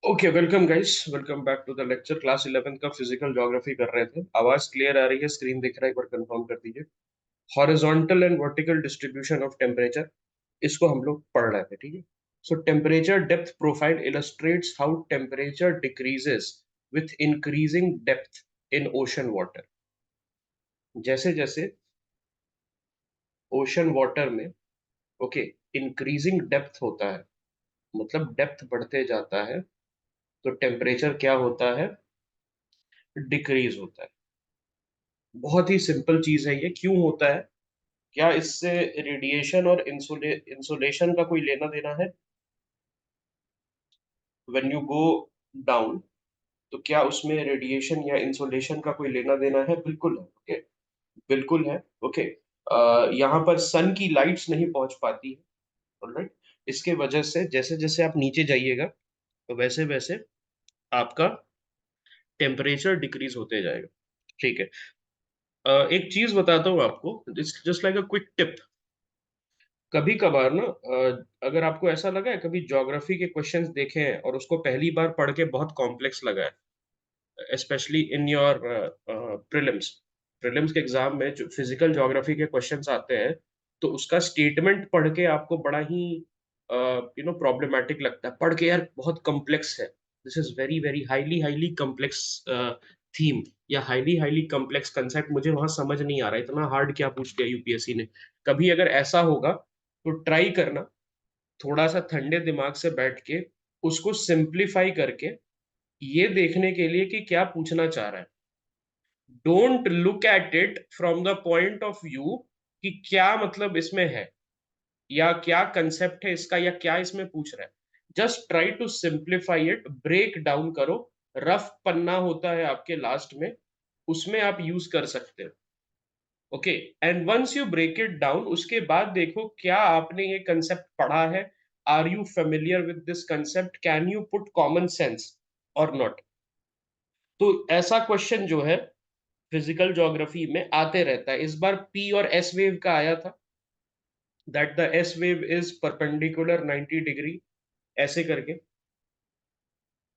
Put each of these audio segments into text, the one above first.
Okay, welcome guys, welcome back to the lecture. Class 11th का physical geography कर रहे थे। आवाज क्लियर आ रही है? स्क्रीन दिख रहा है? एक बार कंफर्म कर दीजिए। Horizontal and vertical distribution of temperature, इसको हम लोग पढ़ रहे थे, ठीक है। सो temperature depth profile illustrates how temperature decreases with increasing depth in ocean water. जैसे जैसे ओशन वाटर में, ओके, इंक्रीजिंग डेप्थ होता है, मतलब डेप्थ बढ़ते जाता है, तो टेम्परेचर क्या होता है? डिक्रीज होता है। बहुत ही सिंपल चीज है ये। क्यों होता है? क्या इससे रेडिएशन और इंसुलेशन का कोई लेना देना है? व्हेन यू गो डाउन, तो क्या उसमें रेडिएशन या इंसुलेशन का कोई लेना देना है? बिल्कुल है। ओके, बिल्कुल है। ओके, यहाँ पर सन की लाइट्स नहीं पहुंच पाती है। ऑलराइट, इसके वजह से जैसे जैसे आप नीचे जाइएगा, तो वैसे वैसे आपका टेम्परेचर डिक्रीज होते जाएगा। ठीक है। एक चीज बताता हूँ आपको, just like a quick tip. कभी कभार ना, अगर आपको ऐसा लगा है, कभी ज्योग्राफी के क्वेश्चंस देखे हैं और उसको पहली बार पढ़ के बहुत कॉम्प्लेक्स लगा है, specially in your prelims. Prelims के एग्जाम में जो फिजिकल ज्योग्राफी के क्वेश्चंस आते हैं, तो उसका स्टेटमेंट पढ़ के आपको बड़ा ही प्रॉब्लमेटिक लगता है। पढ़ के यार बहुत कॉम्प्लेक्स है, this is very very highly highly complex theme, या हाईली हाईली कॉम्प्लेक्स कंसेप्ट। मुझे वहां समझ नहीं आ रहा है, इतना हार्ड क्या पूछ दिया यूपीएससी ने। कभी अगर ऐसा होगा तो ट्राई करना, थोड़ा सा ठंडे दिमाग से बैठ के उसको सिंप्लीफाई करके, ये देखने के लिए कि क्या पूछना चाह रहा है। Don't look at it from the point of view कि क्या मतलब इसमें है, या क्या कंसेप्ट है इसका, या क्या इसमें पूछ रहा है। Just try to simplify it, break down करो। रफ पन्ना होता है आपके लास्ट में, उसमें आप यूज कर सकते हो। Okay, and once you break it down, उसके बाद देखो क्या आपने ये कंसेप्ट पढ़ा है। Are you familiar with this concept? Can you put common sense और नॉट? तो ऐसा क्वेश्चन जो है फिजिकल ज्योग्राफी में आते रहता है। इस बार पी और एस वेव का आया था, that the S wave is perpendicular 90 degree, ऐसे करके,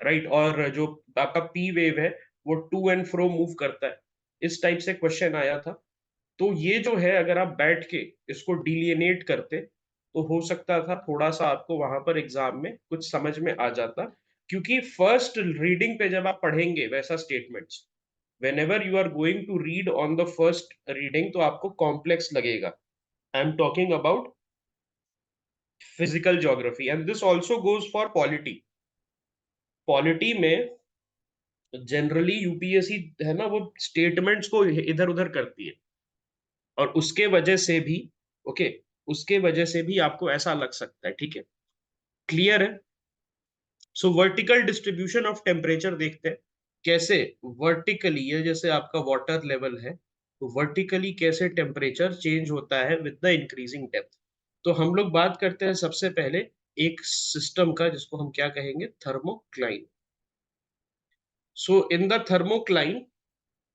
राइट। और जो आपका पी वेव है, वो टू एंड फ्रो मूव करता है। इस टाइप से क्वेश्चन आया था। तो ये जो है, अगर आप बैठ के इसको डिलिनेट करते, तो हो सकता था थोड़ा सा आपको वहां पर एग्जाम में कुछ समझ में आ जाता। क्योंकि फर्स्ट रीडिंग पे जब आप पढ़ेंगे वैसा statements, whenever you are going to read on the first reading, तो आपको कॉम्प्लेक्स लगेगा। आई am talking about physical geography, and this also goes for polity. Polity में जनरली यूपीएससी है ना, वो स्टेटमेंट्स को इधर उधर करती है, और उसके वजह से भी, ओके, उसके वजह से भी आपको ऐसा लग सकता है। ठीक है, क्लियर है? सो वर्टिकल डिस्ट्रीब्यूशन ऑफ टेम्परेचर देखते हैं कैसे। वर्टिकली, ये जैसे आपका वाटर लेवल है, तो वर्टिकली कैसे टेम्परेचर चेंज होता है विद द इंक्रीजिंग डेप्थ। तो हम लोग बात करते हैं सबसे पहले एक सिस्टम का, जिसको हम क्या कहेंगे? Thermocline. So in the thermocline,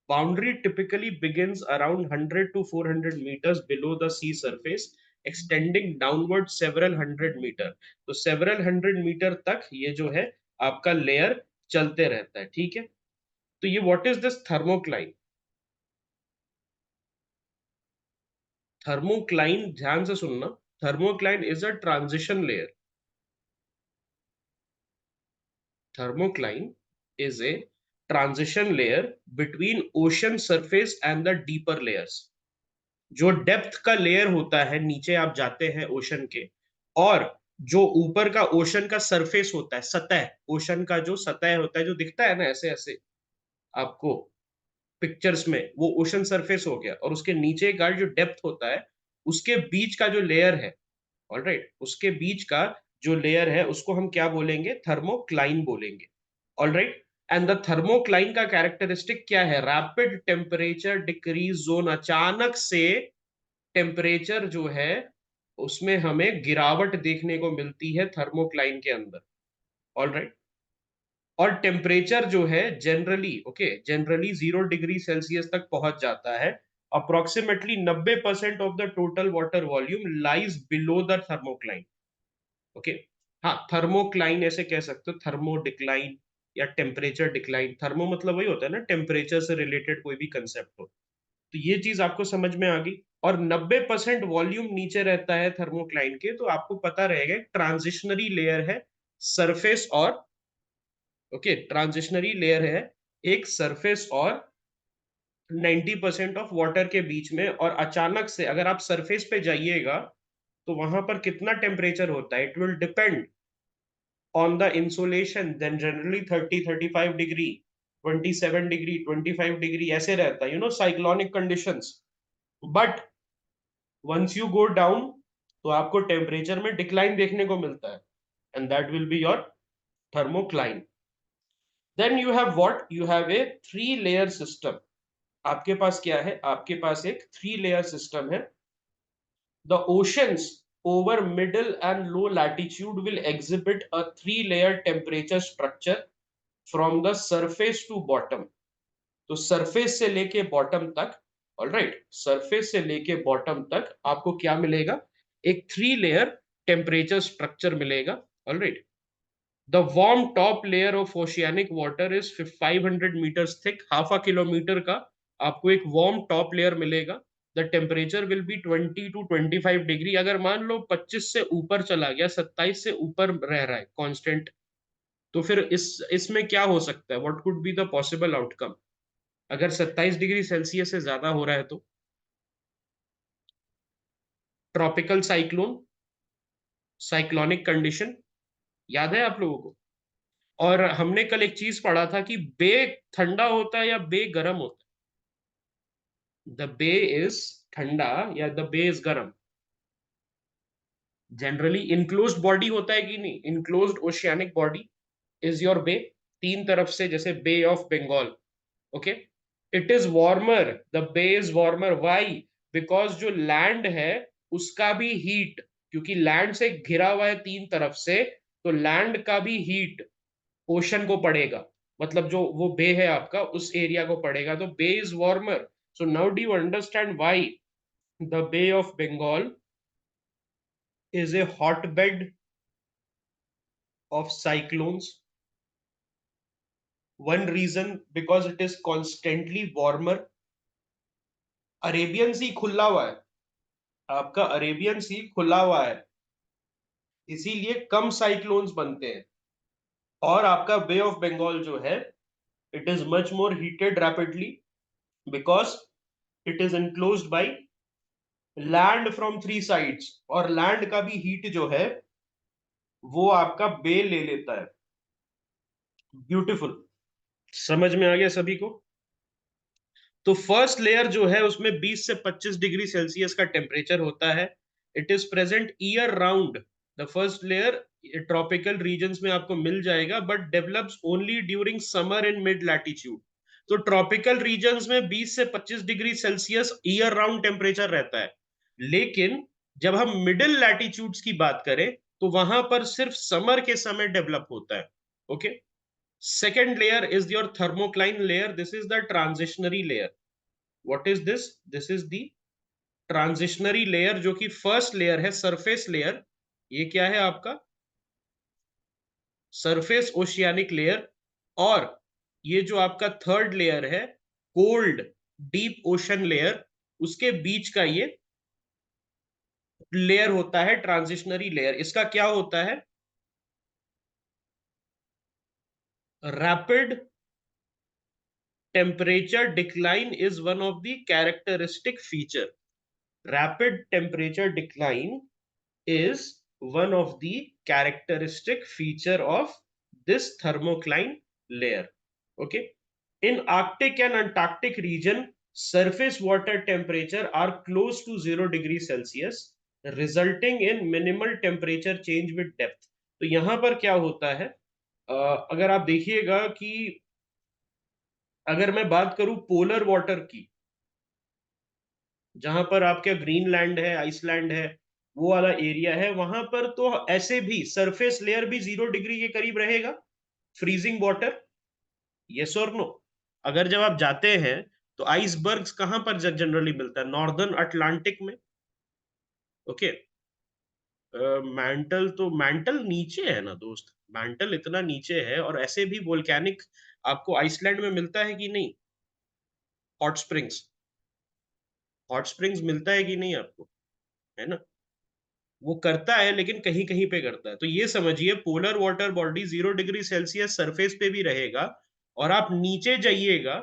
boundary typically begins around 100 to 400 meters below the sea surface, extending downward several hundred meter। तो several hundred meter तक ये जो है आपका लेयर चलते रहता है। ठीक है, तो ये what is this thermocline? Thermocline, ध्यान से सुनना, thermocline is a transition layer. Thermocline is a transition layer between ocean surface and the deeper layers. जो डेप्थ का लेयर होता है, नीचे आप जाते हैं ओशन के, और जो ऊपर का ओशन का सरफेस होता है, सतह, ओशन का जो सतह होता है, जो दिखता है ना ऐसे ऐसे आपको पिक्चर्स में, वो ओशन सरफेस हो गया। और उसके नीचे का जो डेप्थ होता है, उसके बीच का जो लेयर है, ऑलराइट, उसके बीच का जो लेयर है, उसको हम क्या बोलेंगे? थर्मोक्लाइन बोलेंगे। ऑलराइट, एंड द थर्मोक्लाइन का कैरेक्टरिस्टिक क्या है? Rapid temperature decrease zone. अचानक से टेम्परेचर जो है उसमें हमें गिरावट देखने को मिलती है थर्मोक्लाइन के अंदर। ऑल राइट, और टेम्परेचर जो है generally, okay, generally 0 degree Celsius तक पहुंच जाता है। Approximately 90% of the total water volume lies below the thermocline. Okay, हाँ, थर्मोक्लाइन ऐसे कह सकते हो, थर्मो डिक्लाइन या टेम्परेचर डिक्लाइन। थर्मो मतलब वही होता है ना, टेम्परेचर से रिलेटेड कोई भी कंसेप्ट हो। तो ये चीज आपको समझ में आ गई। और 90% वॉल्यूम नीचे रहता है थर्मोक्लाइन के, तो आपको पता रहेगा ट्रांजिशनरी लेयर है सरफेस और, ओके, ट्रांजिशनरी लेयर है एक सरफेस और 90% ऑफ वाटर के बीच में। और अचानक से अगर आप सरफेस पे जाइएगा तो वहां पर कितना टेम्परेचर होता है, it will depend on the insolation, then generally 30-35 degree, 27 degree, 25 degree ऐसे रहता है, cyclonic conditions. But once you go down तो आपको टेम्परेचर में डिक्लाइन देखने को मिलता है, and that will be your thermocline. Then you have what? You have a three layer system. आपके पास क्या है? आपके पास एक थ्री लेयर सिस्टम है. The oceans over middle and low latitude will exhibit a three-layer temperature structure from the surface to bottom. तो surface से लेके bottom तक, ऑलराइट, सरफेस से लेके बॉटम तक आपको क्या मिलेगा? एक थ्री लेयर टेम्परेचर स्ट्रक्चर मिलेगा, alright. The warm top layer of oceanic water is 500 metres thick, half a kilometre का आपको एक वार्म टॉप लेयर मिलेगा. The temperature will be 20 to 25 degree. अगर मान लो 25 से ऊपर चला गया, 27 से ऊपर रह रहा है कांस्टेंट, तो फिर इसमें क्या हो सकता है? What could be the possible outcome अगर 27 डिग्री सेल्सियस से ज्यादा हो रहा है तो? ट्रॉपिकल साइक्लोन, साइक्लोनिक कंडीशन, याद है आप लोगों को? और हमने कल एक चीज पढ़ा था कि बे ठंडा होता है या बे गर्म होता है? द बे इज ठंडा या द बे इज गर्म? जनरली इनक्लोज्ड बॉडी होता है कि नहीं? Enclosed oceanic body is your bay, तीन तरफ से, जैसे bay of Bengal, okay. It is warmer, the bay is warmer, why? Because जो लैंड है उसका भी हीट, क्योंकि लैंड से घिरा हुआ है तीन तरफ से, तो लैंड का भी हीट ओशन को पड़ेगा, मतलब जो वो बे है आपका उस एरिया को पड़ेगा, तो bay is warmer. So now do you understand why the bay of Bengal is a hotbed of cyclones? One reason, because it is constantly warmer. Arabian sea खुला हुआ है, आपका अरेबियन सी खुला हुआ है, इसीलिए कम साइक्लोन्स बनते हैं. और आपका बे ऑफ बंगाल जो है, it is much more heated rapidly, because it is enclosed by land from three sides. और लैंड का भी हीट जो है वो आपका बे ले लेता है. ब्यूटीफुल. समझ में आ गया सभी को? तो फर्स्ट लेयर जो है उसमें 20 से 25 डिग्री सेल्सियस का टेम्परेचर होता है. It is present year round. The first layer tropical regions में आपको मिल जाएगा, but develops only during summer in mid latitude. तो ट्रॉपिकल रीजन्स में 20 से 25 degree Celsius year round temperature रहता है. लेकिन जब हम मिडिल लैटिट्यूड्स की बात करें तो वहां पर सिर्फ समर के समय डेवलप होता है, okay. Second layer is your thermocline layer. This is the transitionary layer. What is this? This is the transitionary layer, जो कि first layer है, surface layer. ये क्या है आपका? Surface oceanic layer. और ये जो आपका थर्ड लेयर है, कोल्ड डीप ओशन लेयर, उसके बीच का ये लेयर होता है ट्रांजिशनरी लेयर. इसका क्या होता है? Rapid temperature decline is one of the characteristic feature. Rapid temperature decline is one of the characteristic feature of this thermocline layer, okay. In Arctic and Antarctic region, surface water temperature are close to 0 degree Celsius, resulting in minimal temperature change with depth. तो यहां पर क्या होता है, अगर आप देखिएगा कि अगर मैं बात करूं पोलर वाटर की, जहां पर आपके ग्रीनलैंड है, आइसलैंड है, वो वाला एरिया है, वहां पर तो ऐसे भी सरफेस लेयर भी 0 डिग्री के करीब रहेगा, फ्रीजिंग वाटर. यस और नो? अगर जब आप जाते हैं तो आइसबर्ग्स कहां पर जनरली मिलता है? नॉर्दर्न अटलांटिक में, ओके. मैंटल तो मैंटल नीचे है ना दोस्त, मैंटल इतना नीचे है, और ऐसे भी वोल्केनिक आपको आइसलैंड में मिलता है कि नहीं? हॉट स्प्रिंग्स, हॉट स्प्रिंग्स मिलता है कि नहीं आपको, है ना? वो करता है लेकिन कहीं कहीं पे करता है। तो ये समझिए polar water body 0 degree Celsius surface पे भी रहेगा, और आप नीचे जाइएगा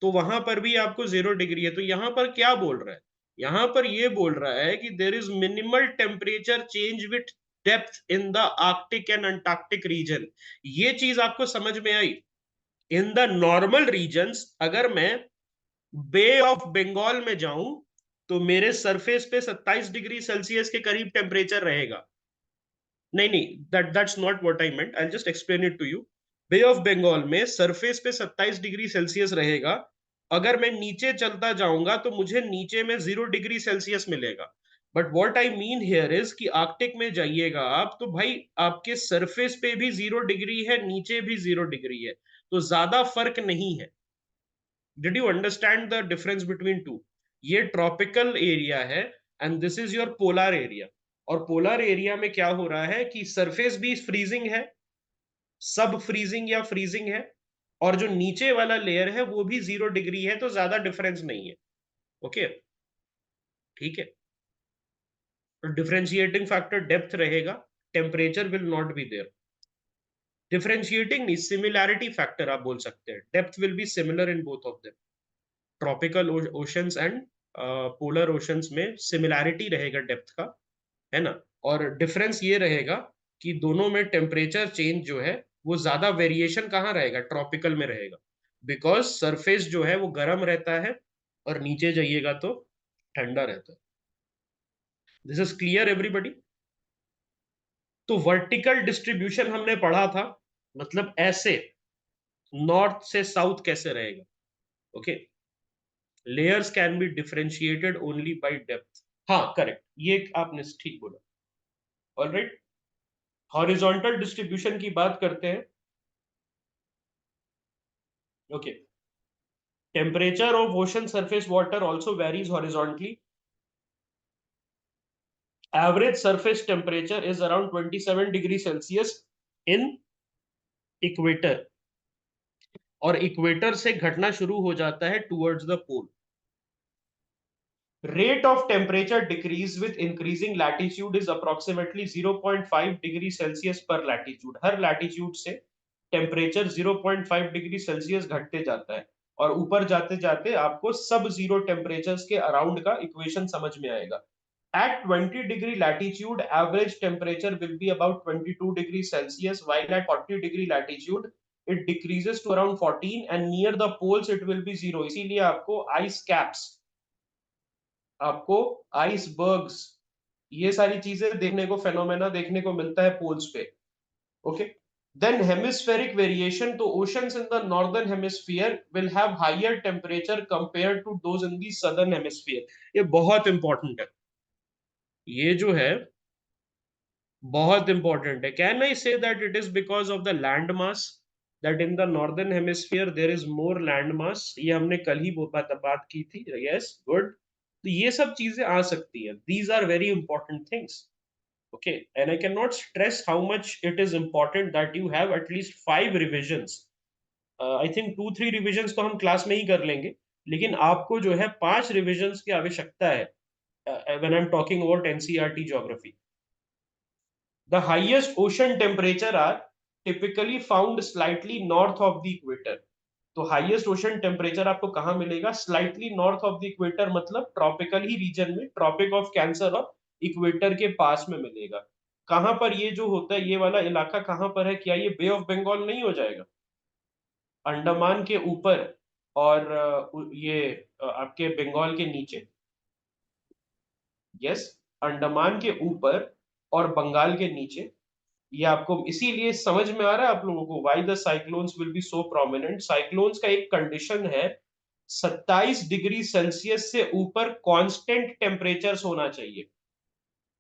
तो वहां पर भी आपको 0 डिग्री है। तो यहां पर क्या बोल रहा है? यहां पर ये बोल रहा है कि there is minimal temperature change with depth in the Arctic and Antarctic region. ये चीज आपको समझ में आई? इन द नॉर्मल रीजन्स अगर मैं बे ऑफ बंगाल में जाऊं तो मेरे सरफेस पे 27 डिग्री सेल्सियस के करीब टेम्परेचर रहेगा। नहीं नहीं, that's not what I meant, I just explain it to you. Bay of Bengal में सरफेस पे 27 डिग्री सेल्सियस रहेगा। अगर मैं नीचे चलता जाऊंगा तो मुझे नीचे में 0 डिग्री सेल्सियस मिलेगा। But what I mean here is कि आर्कटिक में जाइएगा आप तो भाई आपके सरफेस पे भी 0 डिग्री है, नीचे भी 0 डिग्री है, तो ज्यादा फर्क नहीं है। Did you understand the difference between two? ये ट्रॉपिकल एरिया है and this is your polar area. और पोलर एरिया में क्या हो रहा है कि सरफेस भी फ्रीजिंग है, सब फ्रीजिंग या फ्रीजिंग है, और जो नीचे वाला लेयर है वो भी 0 डिग्री है, तो ज्यादा डिफरेंस नहीं है। ओके, ठीक है। तो डिफरेंशिएटिंग फैक्टर डेप्थ रहेगा, temperature will not be there. Differentiating नहीं, सिमिलैरिटी फैक्टर आप बोल सकते हैं, depth will be similar in both of them. Tropical oceans and polar oceans में सिमिलैरिटी रहेगा डेप्थ का, है ना? और डिफरेंस ये रहेगा कि दोनों में टेम्परेचर चेंज जो है वो ज्यादा वेरिएशन कहाँ रहेगा? ट्रॉपिकल में रहेगा, बिकॉज सरफेस जो है वो गर्म रहता है और नीचे जाइएगा तो ठंडा रहता है। This is clear everybody? तो वर्टिकल डिस्ट्रीब्यूशन हमने पढ़ा था, मतलब ऐसे नॉर्थ से साउथ कैसे रहेगा। Okay, layers can be differentiated only by depth. हाँ करेक्ट, ये आपने ठीक बोला। ऑलराइट, हॉरिजॉन्टल डिस्ट्रीब्यूशन की बात करते हैं। Okay, temperature of ocean surface water also varies horizontally. Average surface temperature is around 27 degree Celsius in equator, और इक्वेटर से घटना शुरू हो जाता है towards the pole. Rate of temperature decrease with increasing latitude is approximately 0.5 degree Celsius पर latitude. हर latitude से temperature 0.5 degree Celsius घटते जाता है, और ऊपर जाते जाते आपको सब जीरो टेम्परेचर्स के अराउंड का इक्वेशन समझ में आएगा। At 20 degree latitude, average temperature will be about 22 degrees Celsius, while at 40 degree latitude, it decreases to around 14, and near the poles it will be 0। इसीलिए आपको ice caps, आपको icebergs, ये सारी चीजें देखने को, फेनोमेना देखने को मिलता है पोल्स पे। ओके, देन हेमिस्फेरिक वेरिएशन, तो oceans in the northern hemisphere will have higher temperature compared to those in the southern hemisphere. ये बहुत इंपॉर्टेंट है, ये जो है बहुत इंपॉर्टेंट है। Can I say that it is because of the land mass, that in the northern hemisphere there is more land mass? ये हमने कल ही बात की थी। Yes, good. तो ये सब चीजें आ सकती है, these are very important things. Okay, and I cannot stress how much it is important that you have at least 5 revisions। I think 2-3 revisions तो हम क्लास में ही कर लेंगे, लेकिन आपको जो है 5 revisions की आवश्यकता है when I'm talking about NCERT geography। The highest ocean temperature are typically found slightly north of the equator। तो हाईएस्ट ओशन टेम्परेचर आपको कहां मिलेगा? Slightly north of the equator, मतलब ट्रॉपिकल ही रीजन में, ट्रॉपिक ऑफ कैंसर और equator के पास में मिलेगा। कहां पर ये जो होता है, ये वाला इलाका कहां पर है? क्या ये बे ऑफ बंगाल नहीं हो जाएगा? अंडमान के ऊपर, और ये आपके बंगाल के नीचे। यस, अंडमान के ऊपर और बंगाल के नीचे। ये आपको इसीलिए समझ में आ रहा है आप लोगों को why the cyclones will be so prominent. Cyclones का एक कंडीशन है, 27 डिग्री सेल्सियस से ऊपर कांस्टेंट टेम्परेचर होना चाहिए।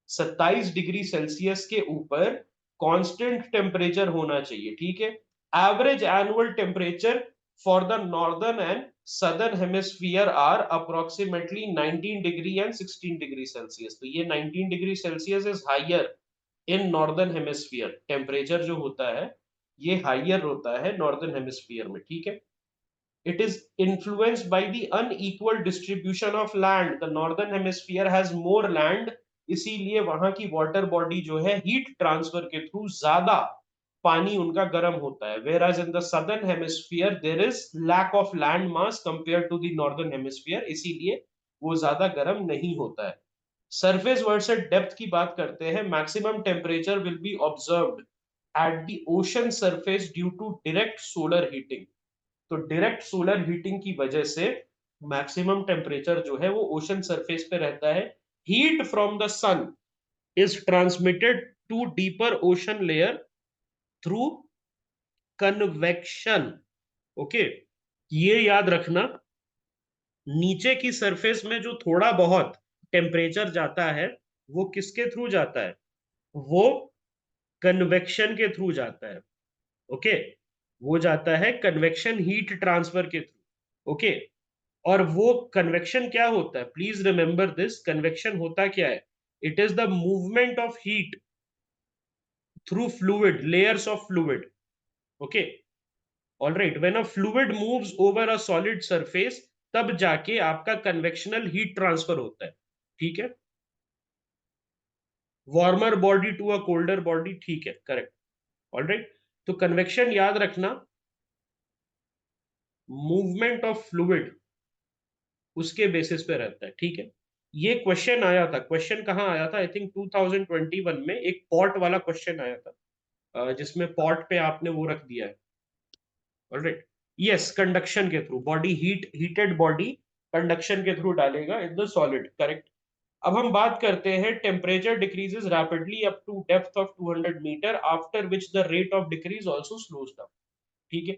27 डिग्री सेल्सियस के ऊपर कांस्टेंट टेम्परेचर होना चाहिए, ठीक है? Average annual temperature for the northern and southern hemisphere are approximately 19 degree and 16 degree Celsius. तो ये 19 degree Celsius is higher in northern hemisphere temperature जो होता है ये हाइयर होता है नॉर्दर्न हेमिस्फीयर में, ठीक है। It is influenced by the unequal distribution of land. The northern hemisphere has more land, इसीलिए वहां की वाटर बॉडी जो है हीट ट्रांसफर के थ्रू ज्यादा पानी उनका गर्म होता है, whereas in the southern hemisphere there is lack of land mass compared to the northern hemisphere, इसीलिए वो ज्यादा गर्म नहीं होता है। सरफेस वर्सेस डेप्थ की बात करते हैं, maximum temperature will be observed at the ocean surface due to direct solar heating. तो डायरेक्ट सोलर हीटिंग की वजह से मैक्सिमम टेम्परेचर जो है वो ओशन सरफेस पे रहता है। Heat from the sun is transmitted to deeper ocean layer through convection. Okay, ये याद रखना, नीचे की सरफेस में जो थोड़ा बहुत टेम्परेचर जाता है वो किसके थ्रू जाता है, वो कन्वेक्शन के थ्रू जाता है। ओके, वो जाता है कन्वेक्शन हीट ट्रांसफर के थ्रू। ओके, और वो कन्वेक्शन क्या होता है, प्लीज रिमेंबर दिस, कन्वेक्शन होता क्या है, it is the movement of heat through fluid, layers of fluid. Okay, all right, when a fluid moves over a solid surface तब जाके आपका कन्वेक्शनल हीट ट्रांसफर होता है, ठीक है। Warmer body to a colder body, ठीक है, correct, all right. तो कन्वेक्शन याद रखना, मूवमेंट ऑफ फ्लूइड उसके बेसिस पे रहता है, ठीक है। ये क्वेश्चन आया था, क्वेश्चन कहाँ आया था, आई थिंक 2021 में एक पॉट वाला क्वेश्चन आया था, जिसमें पॉट पे आपने वो रख दिया है, ऑलराइट। यस, कंडक्शन के through body heated body conduction के थ्रू डालेगा इन द सॉलिड, करेक्ट। अब हम बात करते हैं temperature decreases rapidly up to depth of 200 metre after which the rate of decrease also slows down, ठीक है।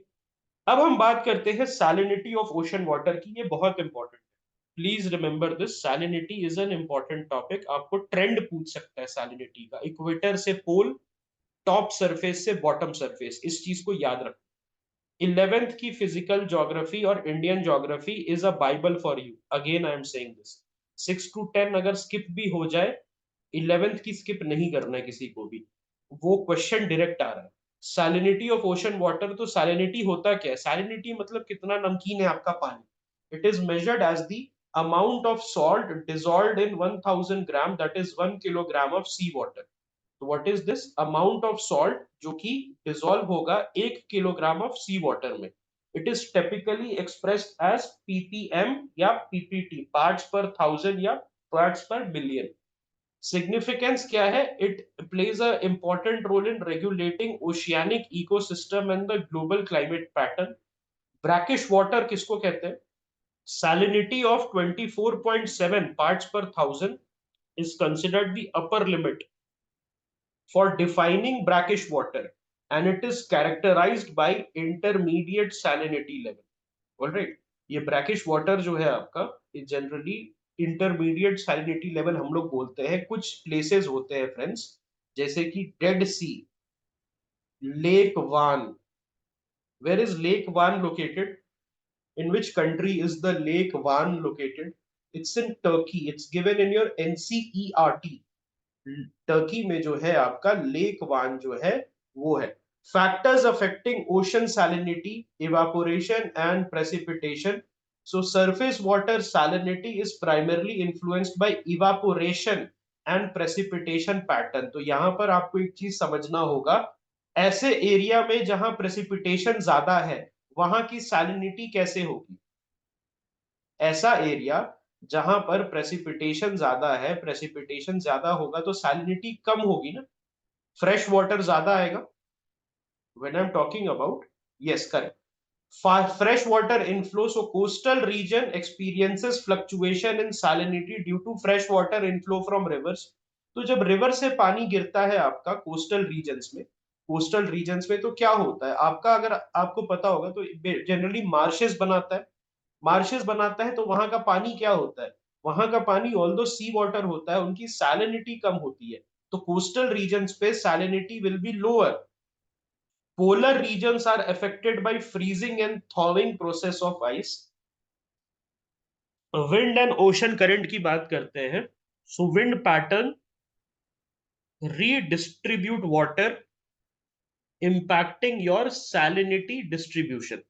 अब हम बात करते हैं सैलिनिटी ऑफ ओशन वाटर की, ये बहुत इंपॉर्टेंट है, please remember this, salinity is an important topic. आपको ट्रेंड पूछ सकता है सैलिनिटी का, इक्वेटर से पोल, टॉप सरफेस से बॉटम सरफेस, इस चीज को याद रखो। 11th की फिजिकल ज्योग्राफी और Indian geography is a Bible for you, again I am saying this. 6 to 10 अगर स्किप भी हो जाए, 11th की स्किप नहीं करना है किसी को भी, वो क्वेश्चन डायरेक्ट आ रहा है। सैलिनिटी ऑफ ओशन वाटर, तो सैलिनिटी होता क्या है, सैलिनिटी मतलब कितना नमकीन है आपका पानी। It is measured as the amount of salt dissolved in 1000 gram, that is 1 kilogram of sea water. तो what is this amount of salt जो कि डिसॉल्व होगा 1 किलोग्राम ऑफ सी वाटर में। It is typically expressed as PPM या PPT, parts per thousand या parts per billion. Significance क्या है, it plays a important role in regulating oceanic ecosystem and the global climate pattern. Brackish water किसको कहते हैं, salinity of 24.7 parts per thousand is considered the upper limit for defining brackish water, and it is characterized by intermediate salinity level, all right। ये brackish water जो है आपका, ये generally intermediate salinity level हम लोग बोलते हैं। कुछ places होते हैं friends, जैसे कि Dead Sea, Lake Van. Where is Lake Van located, in which country is the lake van located? It's in Turkey, it's given in your NCERT। Turkey में जो है आपका लेक वान जो है वो है। Factors affecting ocean salinity, evaporation and precipitation. So surface water salinity is primarily influenced by evaporation and precipitation pattern. तो यहां पर आपको एक चीज समझना होगा, ऐसे एरिया में जहां प्रेसिपिटेशन ज्यादा है वहां की सैलिनिटी कैसे होगी। ऐसा एरिया जहां पर प्रेसिपिटेशन ज्यादा है, प्रेसिपिटेशन ज्यादा होगा तो सैलिनिटी कम होगी ना, फ्रेश वाटर ज्यादा आएगा। When I am talking about, yes correct, fresh water inflow, so coastal region experiences fluctuation in salinity due to fresh water inflow from rivers। तो जब रिवर से पानी गिरता है आपका कोस्टल रीजन्स में, कोस्टल रीजन्स में तो क्या होता है आपका, अगर आपको पता होगा तो जनरली मार्शेस बनाता है, मार्शेस बनाता है तो वहां का पानी क्या होता है, वहां का पानी ऑल्दो सी वाटर होता है, उनकी सैलिनिटी कम होती है। तो कोस्टल रीजन्स पे salinity will be lower. Polar regions are affected by freezing and thawing process of ice. Wind and ocean current की बात करते हैं। So wind pattern redistribute water impacting your salinity distribution.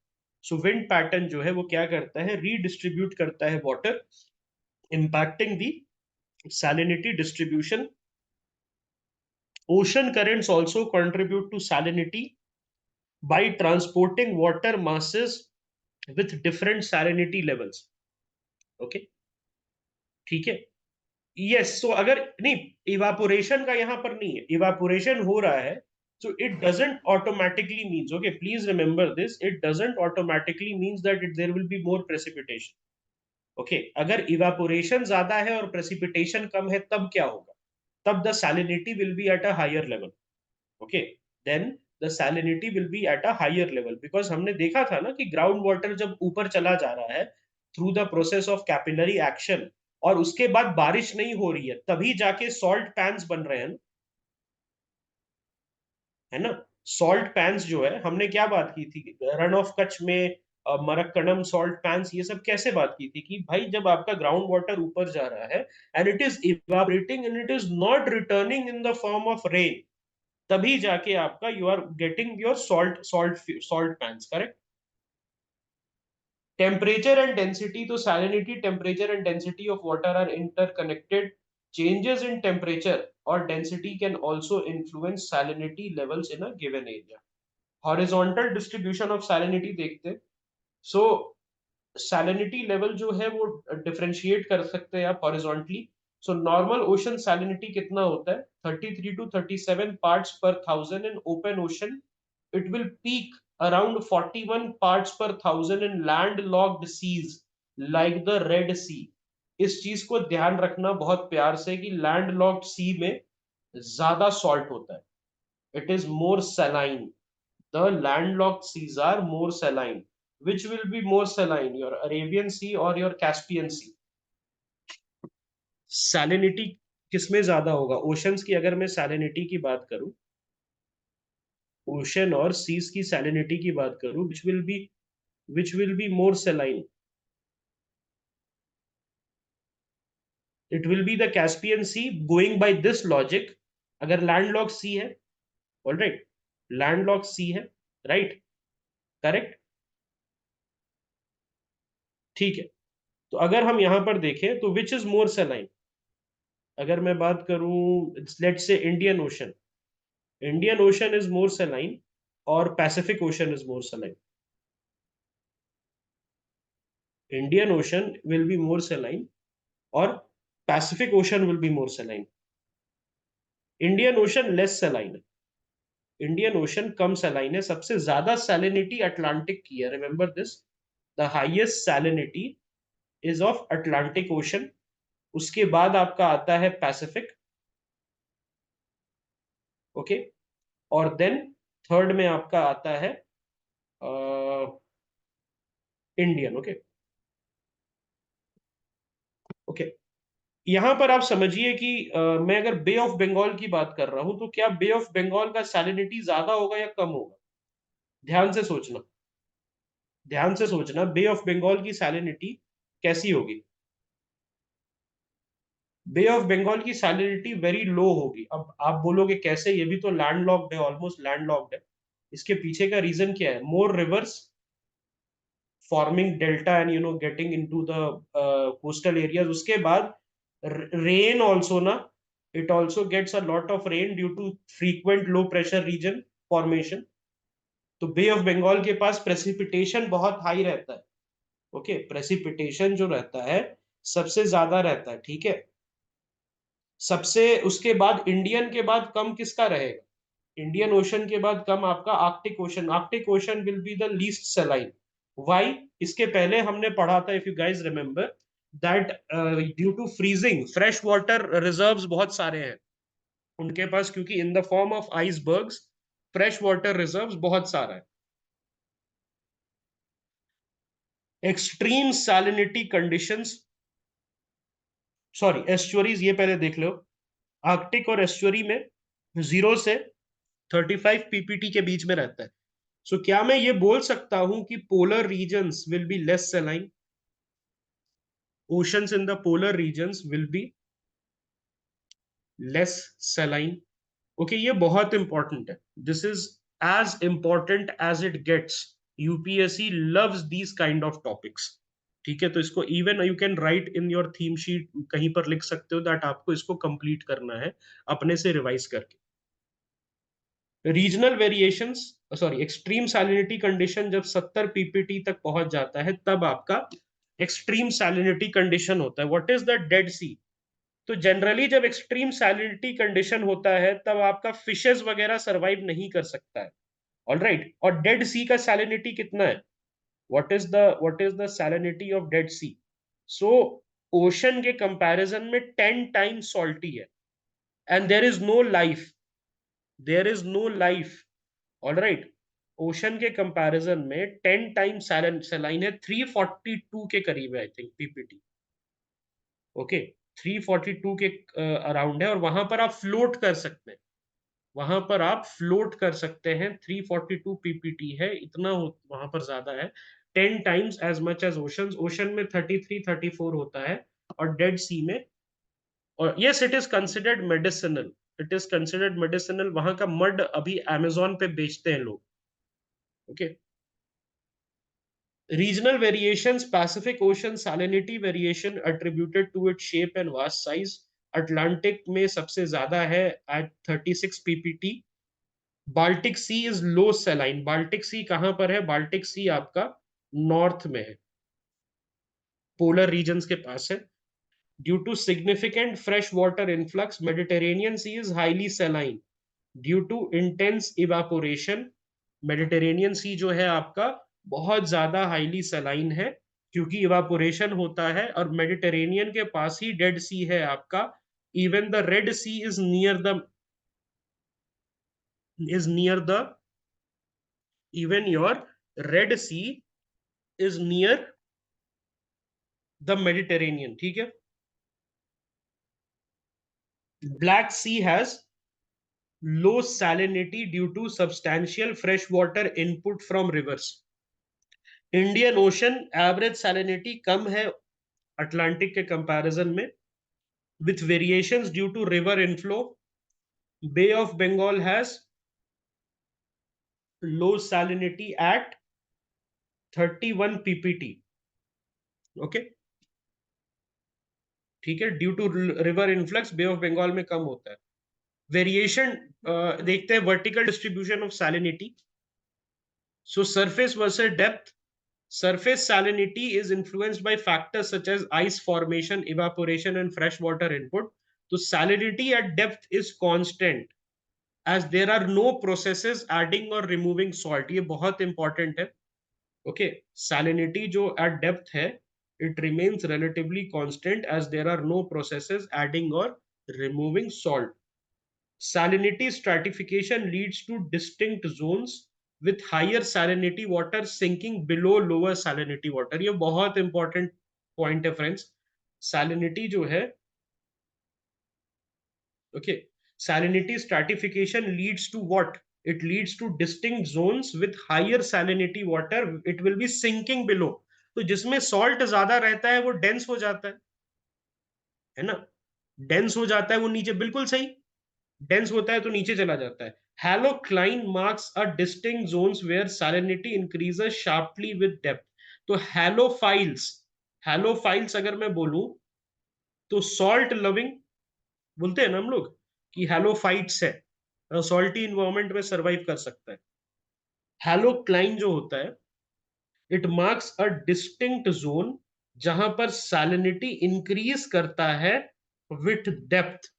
So wind pattern जो है वो क्या करता है, redistribute करता है water impacting the salinity distribution. Ocean currents also contribute to salinity by transporting water masses with different salinity levels. Okay, ठीक है. यस, सो अगर नहीं, इवापोरेशन का यहां पर नहीं है, इवापोरेशन हो रहा है, so it doesn't automatically means, okay, please remember this, it doesn't automatically means that there will be more precipitation. Okay, अगर इवापोरेशन ज्यादा है और प्रेसिपिटेशन कम है तब क्या होगा, तब the salinity will be at a higher level. Okay, then the salinity will be at a higher level, because हमने देखा था ना कि ग्राउंड वाटर जब ऊपर चला जा रहा है through the process of capillary action और उसके बाद बारिश नहीं हो रही है, तभी जाके सॉल्ट पैन्स बन रहे हैं, है ना. सॉल्ट पैन्स जो है, हमने क्या बात की थी रन ऑफ कच्छ में, मरक्कड़म सॉल्ट पैन्स, ये सब कैसे बात की थी कि भाई जब आपका ग्राउंड वाटर ऊपर जा रहा है and it is evaporating and it is not returning in the form of rain, तभी जाके आपका you are getting your salt pans, correct. Temperature and density, तो salinity, temperature and density of water are interconnected. Changes in temperature और density can also influence salinity levels in a given area. Horizontal distribution of salinity देखते हैं. सो salinity level जो है वो differentiate कर सकते हैं आप horizontally. So normal ocean salinity कितना होता है, 33 to 37 parts per thousand in open ocean. It will peak around 41 parts per thousand in landlocked seas like the Red Sea. इस चीज को ध्यान रखना बहुत प्यार से कि लैंडलॉक्ड सी में ज्यादा सॉल्ट होता है. It is more saline. The landlocked seas are more saline. Which will be more saline, your Arabian Sea or your Caspian Sea? Salinity किसमें ज्यादा होगा, ओशंस की अगर मैं सैलिनिटी की बात करूं, ओशन और सीज की सैलिनिटी की बात करूं, which will be more saline? It will be the Caspian Sea, going by this logic. अगर लैंडलॉक सी है, ऑलराइट, लैंडलॉक सी है, राइट, करेक्ट, ठीक है. तो अगर हम यहां पर देखें तो विच इज मोर सेलाइन, अगर मैं बात करूं let's say Indian ocean, Indian ocean is more saline और Pacific ocean is more saline. Indian ocean will be more saline और Pacific ocean will be more saline. Indian ocean less saline है, Indian ocean कम सेलाइन है. सबसे ज्यादा salinity Atlantic की है, remember this, the highest salinity is of Atlantic ocean. उसके बाद आपका आता है पैसिफिक, ओके, और देन थर्ड में आपका आता है इंडियन. Okay, okay. यहां पर आप समझिए कि मैं अगर बे ऑफ बंगाल की बात कर रहा हूं तो क्या बे ऑफ बंगाल का सैलिनिटी ज्यादा होगा या कम होगा, ध्यान से सोचना, ध्यान से सोचना, बे ऑफ बंगाल की सैलिनिटी कैसी होगी. बे ऑफ बंगाल की सैलिनिटी वेरी लो होगी. अब आप बोलोगे कैसे, ये भी तो लैंडलॉक्ड है, ऑलमोस्ट लैंडलॉक्ड है. इसके पीछे का रीजन क्या है, more rivers forming delta and getting into the coastal areas. उसके बाद रेन ऑल्सो ना, it also gets a lot of rain due to frequent low pressure region formation. तो बे ऑफ बंगाल के पास प्रेसिपिटेशन बहुत हाई रहता है. ओके, प्रेसिपिटेशन जो रहता है सबसे ज्यादा रहता है, ठीक है. सबसे उसके बाद इंडियन के बाद कम किसका रहेगा, इंडियन ओशन के बाद कम आपका Arctic Ocean. Arctic Ocean will be the least saline. Why, इसके पहले हमने पढ़ा था, if you guys remember, that due to freezing fresh water reserves बहुत सारे हैं उनके पास, क्योंकि in the form of icebergs fresh water reserves बहुत सारा है. Extreme salinity conditions, sorry estuaries, ये पहले देख लो. आर्कटिक और एस्चुअरी में 0 से 35 पीपीटी के बीच में रहता है. सो क्या मैं ये बोल सकता हूं कि polar regions will be less saline, oceans in the polar regions will be less saline. Okay, ये बहुत इंपॉर्टेंट है, this is as important as it gets. UPSC loves these kind of topics. ठीक है, तो इसको even you can write in your theme sheet, कहीं पर लिख सकते हो दैट आपको इसको कंप्लीट करना है अपने से रिवाइज करके। Regional variations, sorry, extreme salinity condition जब 70 पीपीटी तक पहुंच जाता है तब आपका एक्सट्रीम सैलिनिटी कंडीशन होता है। व्हाट इज द डेड सी? तो जनरली जब एक्सट्रीम सैलिनिटी कंडीशन होता है तब आपका फिशेस वगैरह सरवाइव नहीं कर सकता है। ऑल राइट, और डेड सी का सैलिनिटी कितना है? What is the salinity of Dead Sea? So ocean के कंपैरिजन में 10 टाइम्स सॉल्टी है, and there is no life. All right, ocean के कंपैरिजन में 10 टाइम्स सैलाइन है, 342 के करीब है आई थिंक पीपीटी। ओके, 342 के अराउंड है, और वहां पर आप फ्लोट कर सकते हैं, वहां पर आप फ्लोट कर सकते हैं। 342 पीपीटी है, इतना वहां पर ज्यादा है, 10 times as much as ocean. Ocean में 33 34 होता है, और डेड सी में, और yes it is considered medicinal, it is considered medicinal. वहां का मड अभी अमेजोन पे बेचते हैं लोग। Okay, regional variations, Pacific Ocean salinity variation attributed to its shape and vast size। Atlantic में सबसे ज्यादा है at 36 ppt। Baltic sea is low saline. Baltic sea कहां पर है? बाल्टिक सी आपका नॉर्थ में है, पोलर रीजन्स के पास है। Due to significant fresh water influx, Mediterranean sea is highly saline due to intense evaporation. Mediterranean sea जो है आपका बहुत ज्यादा हाईली सेलाइन है क्योंकि इवापोरेशन होता है, और मेडिटेरेनियन के पास ही डेड सी है आपका। Even the red sea is near the even your red sea is near the Mediterranean. ठीक है, black sea has low salinity due to substantial fresh water input from rivers। Indian ocean average salinity कम है Atlantic के comparison में, with variations due to river inflow। Bay of Bengal has low salinity at 31 ppt। Okay, ठीक है, due to river influx Bay of Bengal में कम होता है। वेरिएशन देखते हैं, vertical distribution of salinity. So surface versus depth. Surface salinity is influenced by factors such as ice formation, evaporation, and fresh water input। तो salinity at depth is constant as there are no processes adding or removing salt। ये बहुत important है। Okay, salinity जो at depth है, it remains relatively constant as there are no processes adding or removing salt। Salinity stratification leads to distinct zones with higher salinity water sinking below lower salinity water। ये बहुत important point है friends. salinity जो है, okay, salinity stratification leads to what? It leads to distinct zones with higher salinity water, it will be sinking below। तो जिसमें salt ज्यादा रहता है वो डेंस हो जाता है ना, डेंस हो जाता है वो नीचे, बिल्कुल सही, डेंस होता है तो नीचे चला जाता है। Halocline marks a distinct zones where salinity increases sharply with depth. तो हैलोफाइल्स अगर मैं बोलूं तो सॉल्ट लविंग बोलते हैं ना हम लोग कि हैलोफाइट्स है, सॉल्टी इन्वायरमेंट में सरवाइव कर सकता है। हैलोक्लाइन जो होता है, it marks a distinct zone जहां पर सैलिनिटी इंक्रीज करता है विथ डेप्थ।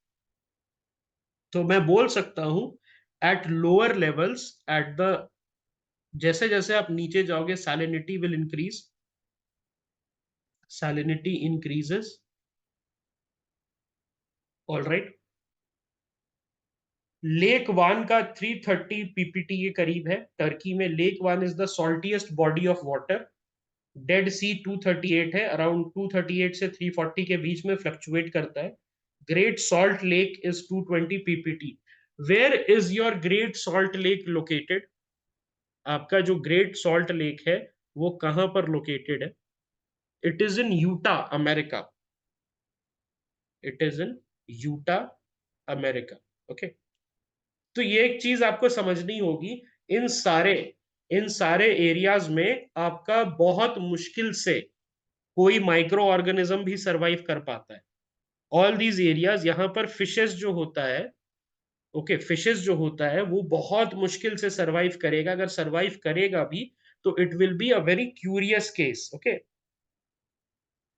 तो मैं बोल सकता हूं at lower levels, at the, जैसे जैसे आप नीचे जाओगे salinity will increase, salinity increases. All right, lake Van का 330 पीपीटी के करीब है टर्की में। Lake Van is the saltiest body of water. Dead sea 238 है, अराउंड 238 से 340 के बीच में फ्लक्चुएट करता है। Great Salt Lake is 220 ppt. Where is your Great Salt Lake located? आपका जो ग्रेट सॉल्ट लेक है वो कहां पर लोकेटेड है? It is in Utah, America. It is in Utah, America. Okay, तो ये एक चीज आपको समझनी होगी, इन सारे इन सारे एरियाज में आपका बहुत मुश्किल से कोई माइक्रो ऑर्गेनिज्म भी सरवाइव कर पाता है। ऑल दीज एरियाज, यहाँ पर फिशेस जो होता है, ओके, फिशेस जो होता है वो बहुत मुश्किल से सरवाइव करेगा, अगर सरवाइव करेगा भी तो it will be a very curious case. Okay,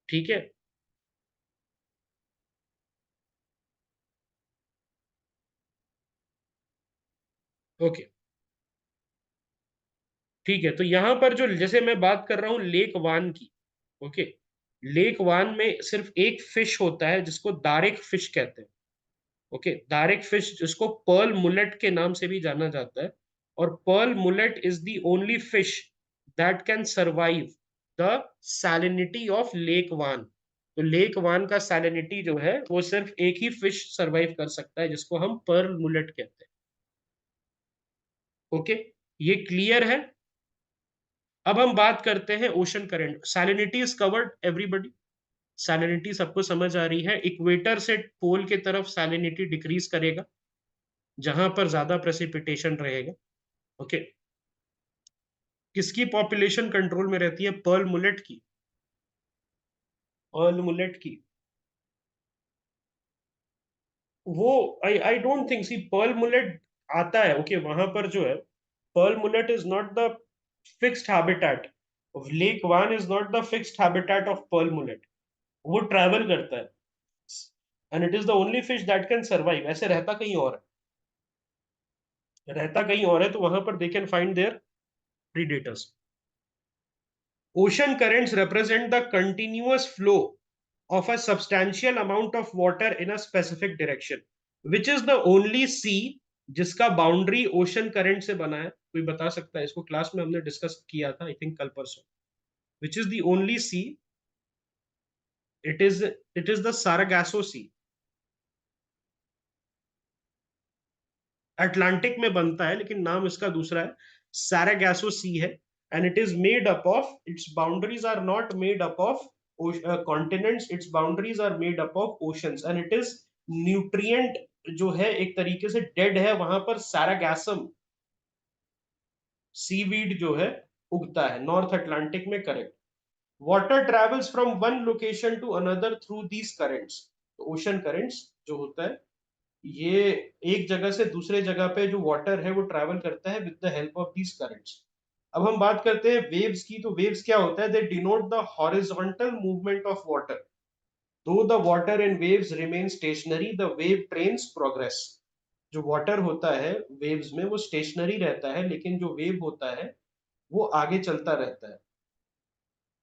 ठीक है। ओके, ठीक है। तो यहां पर जो, जैसे मैं बात कर रहा हूं लेक वान की, ओके, लेक वान में सिर्फ एक फिश होता है जिसको दारेक फिश कहते हैं। ओके, दारेक फिश जिसको पर्ल मुलेट के नाम से भी जाना जाता है, और pearl mullet is the only fish that can survive the salinity of lake Van. तो लेक वान का सैलिनिटी जो है वो सिर्फ एक ही फिश सरवाइव कर सकता है जिसको हम पर्ल मुलेट कहते हैं। ओके, ये क्लियर है। अब हम बात करते हैं ocean current. Salinity is covered everybody, salinity सबको समझ आ रही है। इक्वेटर से पोल के तरफ सैलिनिटी डिक्रीज करेगा जहां पर ज्यादा प्रेसिपिटेशन रहेगा। ओके, किसकी पॉपुलेशन कंट्रोल में रहती है? पर्ल मुलेट की, पर्ल मुलेट की। वो I I don't think, see pearl mullet आता है, ओके, वहां पर जो है pearl mullet is not the fixed habitat of lake Van, is not the fixed habitat of pearl mullet. वो ट्रैवल करता है and it is the only fish that can survive. ऐसे रहता कहीं और है, रहता कहीं और है, तो वहां पर they can find their predators. Ocean currents represent the continuous flow of a substantial amount of water in a specific direction, which is the only sea जिसका बाउंड्री ओशन करंट से बना है। कोई बता सकता है? इसको क्लास में हमने डिस्कस किया था, आई थिंक कल परसों। Which is the only sea? It is the Sargasso sea. Atlantic में बनता है लेकिन नाम इसका दूसरा है, सारागासो सी है। And it is made up of, its boundaries are not made up of continents, its boundaries are made up of oceans, and it is nutrient जो है एक तरीके से डेड है वहां पर। सारागासम सीवीड जो है उगता है नॉर्थ अटलांटिक में, correct. Water travels from one location to another through these currents. Ocean currents जो होता है, ये एक जगह से दूसरे जगह पे जो वाटर है वो ट्रैवल करता है with the help of these currents. अब हम बात करते हैं वेव्स की। तो वेव्स क्या होता है? They denote the horizontal movement of water. Though the water in waves remain stationary the wave trains progress. जो वाटर होता है वेव्स में वो स्टेशनरी रहता है, लेकिन जो वेव होता है वो आगे चलता रहता है।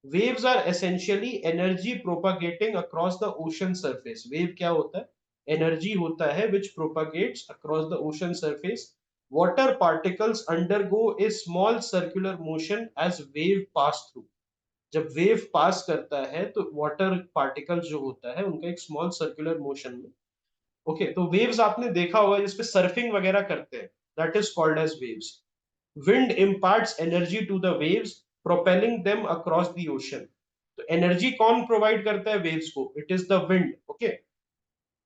Waves are essentially energy propagating across the ocean surface. Wave क्या होता है? एनर्जी होता है which propagates across the ocean surface. Water particles undergo a small circular motion as wave pass through. जब वेव पास करता है तो वाटर पार्टिकल्स जो होता है उनका एक स्मॉल सर्कुलर मोशन में, ओके, तो वेव्स आपने देखा होगा जिसपे सर्फिंग वगैरह करते हैं, that is called as waves. Wind imparts energy to the waves propelling them across the ocean। तो एनर्जी कौन प्रोवाइड करता है वेव्स को? It is the wind. Okay,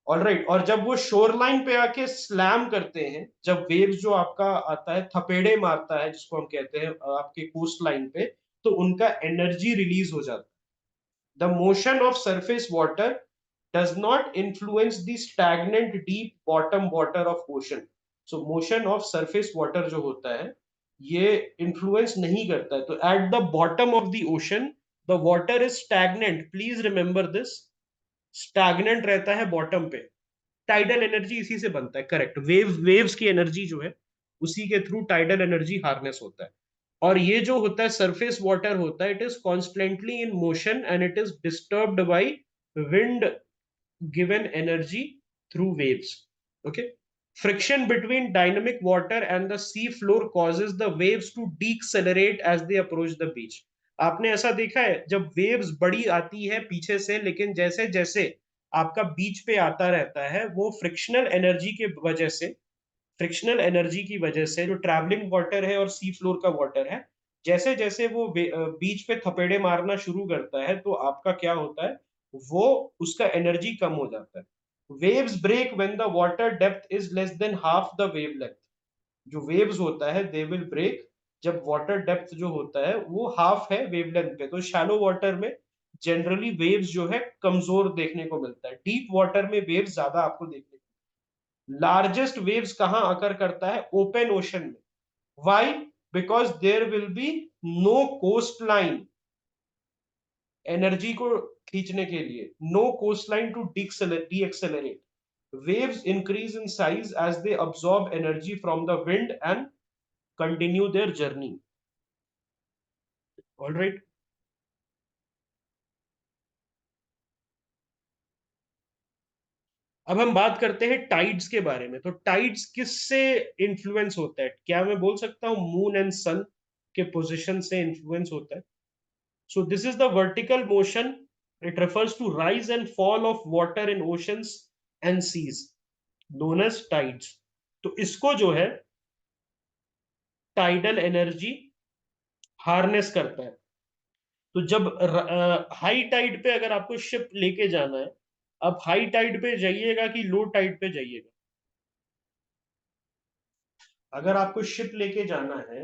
alright. और जब वो शोर लाइन पे आके स्लैम करते हैं, जब वेव्स जो आपका आता है थपेड़े मारता है जिसको हम कहते हैं आपके कोस्ट लाइन पे, तो उनका एनर्जी रिलीज हो जाता है। The motion of surface water does not influence the stagnant deep bottom water of ocean। so motion of surface water जो होता है ये influence नहीं करता है। तो at the bottom of the ocean the water is stagnant, please remember this, stagnant रहता है bottom पे। टाइडल एनर्जी इसी से बनता है, करेक्ट। वेव्स की एनर्जी जो है उसी के थ्रू टाइडल एनर्जी हार्नेस होता है। और ये जो होता है सरफेस वाटर होता है, it is constantly in motion and it is disturbed by wind given energy through waves। Okay, friction between dynamic water and the sea floor causes the waves to decelerate as they approach the beach। आपने ऐसा देखा है जब waves बड़ी आती है पीछे से, लेकिन जैसे जैसे आपका बीच पे आता रहता है वो फ्रिक्शनल एनर्जी के वजह से, फ्रिक्शनल एनर्जी की वजह से जो ट्रैवलिंग वाटर है और सी फ्लोर का वाटर है, जैसे जैसे वो बीच पे थपेड़े मारना शुरू करता है तो आपका क्या होता है, वो उसका एनर्जी कम हो जाता है। Waves break when the water depth is less than half the wavelength. जो वेव्स होता है दे विल ब्रेक जब वाटर डेप्थ जो होता है वो हाफ है वेवलेंथ पे। तो शैलो वाटर में जनरली वेव्स जो है कमजोर देखने को मिलता है, डीप वाटर में वेव्स ज्यादा आपको देखने को। लार्जेस्ट वेव्स कहां अकर करता है? ओपन ओशन में। Why? Because there will be no coast line energy को खींचने के लिए, no coast line to decelerate. waves increase in size as they absorb energy from the wind and continue their journey. All right. अब हम बात करते हैं tides के बारे में। तो टाइड्स किससे इन्फ्लुएंस होता है? क्या मैं बोल सकता हूं मून एंड सन के पोजीशन से इन्फ्लुएंस होता है? So this is the vertical motion, it refers to rise and fall of water in oceans and seas known as tides। तो इसको जो है टाइडल एनर्जी हार्नेस करता है। तो जब हाई टाइड पे अगर आपको शिप लेके जाना है, आप हाई टाइड पे जाइएगा कि लो टाइड पे जाइएगा? अगर आपको शिप लेके जाना है,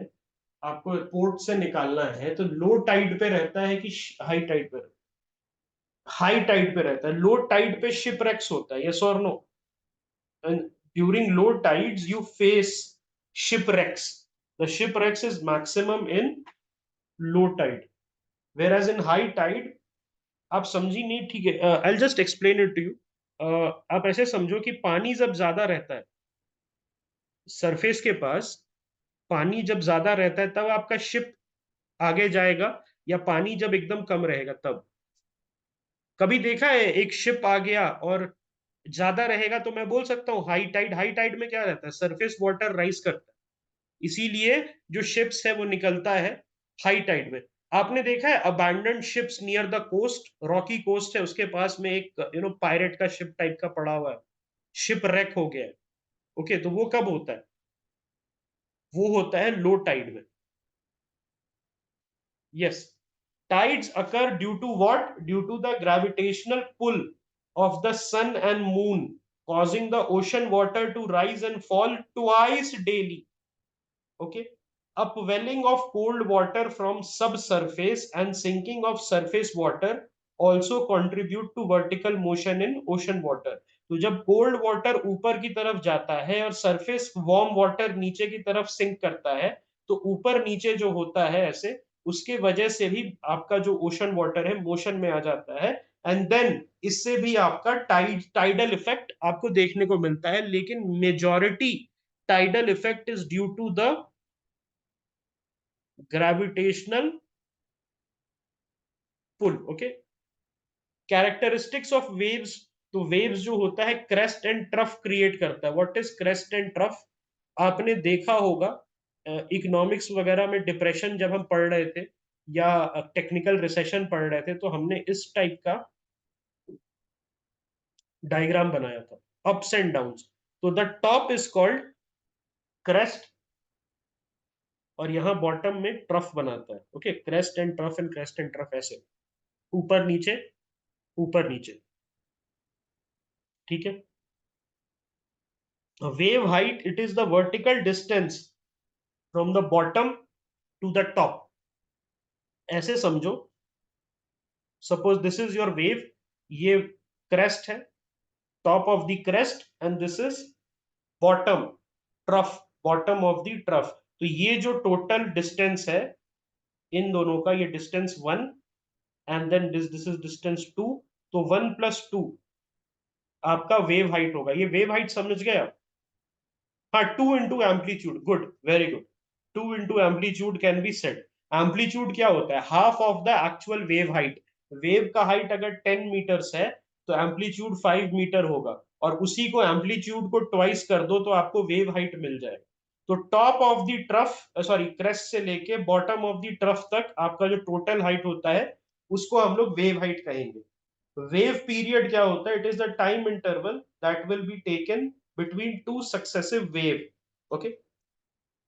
आपको पोर्ट से निकालना है, तो लो टाइड पे रहता है कि हाई टाइड पे? हाई टाइड पे रहता है। लो टाइड पे शिप रेक्स होता है, यस और no? During low tides you face shipwrecks. The shipwrecks is maximum in low tide, whereas in high tide. आप समझी नहीं? ठीक है, I just explain it to you. आप ऐसे समझो कि पानी जब ज्यादा रहता है सरफेस के पास, पानी जब ज्यादा रहता है तब आपका शिप आगे जाएगा, या पानी जब एकदम कम रहेगा तब? कभी देखा है एक शिप आ गया और ज्यादा रहेगा तो मैं बोल सकता हूँ हाई टाइड। हाई टाइड में क्या रहता है? सरफेस वाटर राइज करता है, इसीलिए जो शिप्स है वो निकलता है हाई टाइड में। आपने देखा है abandoned ships near the coast, rocky coast है उसके पास में एक पायरेट का शिप टाइप का पड़ा हुआ है, शिप रेक हो गया है। ओके, तो वो कब होता है? वो होता है लो टाइड में। Yes, tides occur due to what? Due to the gravitational pull of the sun and moon, causing the ocean water to rise and fall twice daily. Okay, upwelling of cold water from subsurface and sinking of surface water also contribute to vertical motion in ocean water। तो जब cold water ऊपर की तरफ जाता है और surface warm water नीचे की तरफ सिंक करता है, तो ऊपर नीचे जो होता है ऐसे, उसके वजह से भी आपका जो ओशन वाटर है मोशन में आ जाता है। एंड देन इससे भी आपका टाइडल इफेक्ट आपको देखने को मिलता है, लेकिन majority tidal effect is due to the gravitational pull. Okay, characteristics of waves. तो वेव्स जो होता है क्रेस्ट एंड ट्रफ क्रिएट करता है। What is crest and trough? आपने देखा होगा इकोनॉमिक्स वगैरह में, डिप्रेशन जब हम पढ़ रहे थे या टेक्निकल रिसेशन पढ़ रहे थे, तो हमने इस टाइप का डायग्राम बनाया था, अप्स एंड डाउन्स। तो the top is called crest, और यहाँ बॉटम में ट्रफ बनाता है। Okay, crest and trough and crest and trough ऐसे, ऊपर नीचे ऊपर नीचे। ठीक है, wave height, it is the vertical distance from the bottom to the top। ऐसे समझो, suppose this is your wave, ये क्रेस्ट है, top of the crest, and this is bottom, trough, bottom of the trough. तो ये जो total distance है इन दोनों का, ये distance 1, and then this is distance 2। तो 1 + 2 आपका वेव हाइट होगा। ये वेव हाइट समझ गए आप? हाँ, 2 into amplitude, good, very good. 2 into amplitude can be set. Amplitude क्या होता है? Half of the actual wave height. Wave का हाइट अगर 10 मीटर्स है, तो एम्पलीट्यूड 5 मीटर होगा, और उसी को एम्पलीट्यूड को ट्वाइस कर दो तो आपको वेव हाइट मिल जाएगा। तो top of the trough, sorry, crest से लेके बॉटम ऑफ द ट्रफ तक आपका जो टोटल हाइट होता है, उसको हम लोग वेव हाइट कहेंगे। वेव पीरियड क्या होता है? It is the time interval that will be taken between two successive wave. Okay,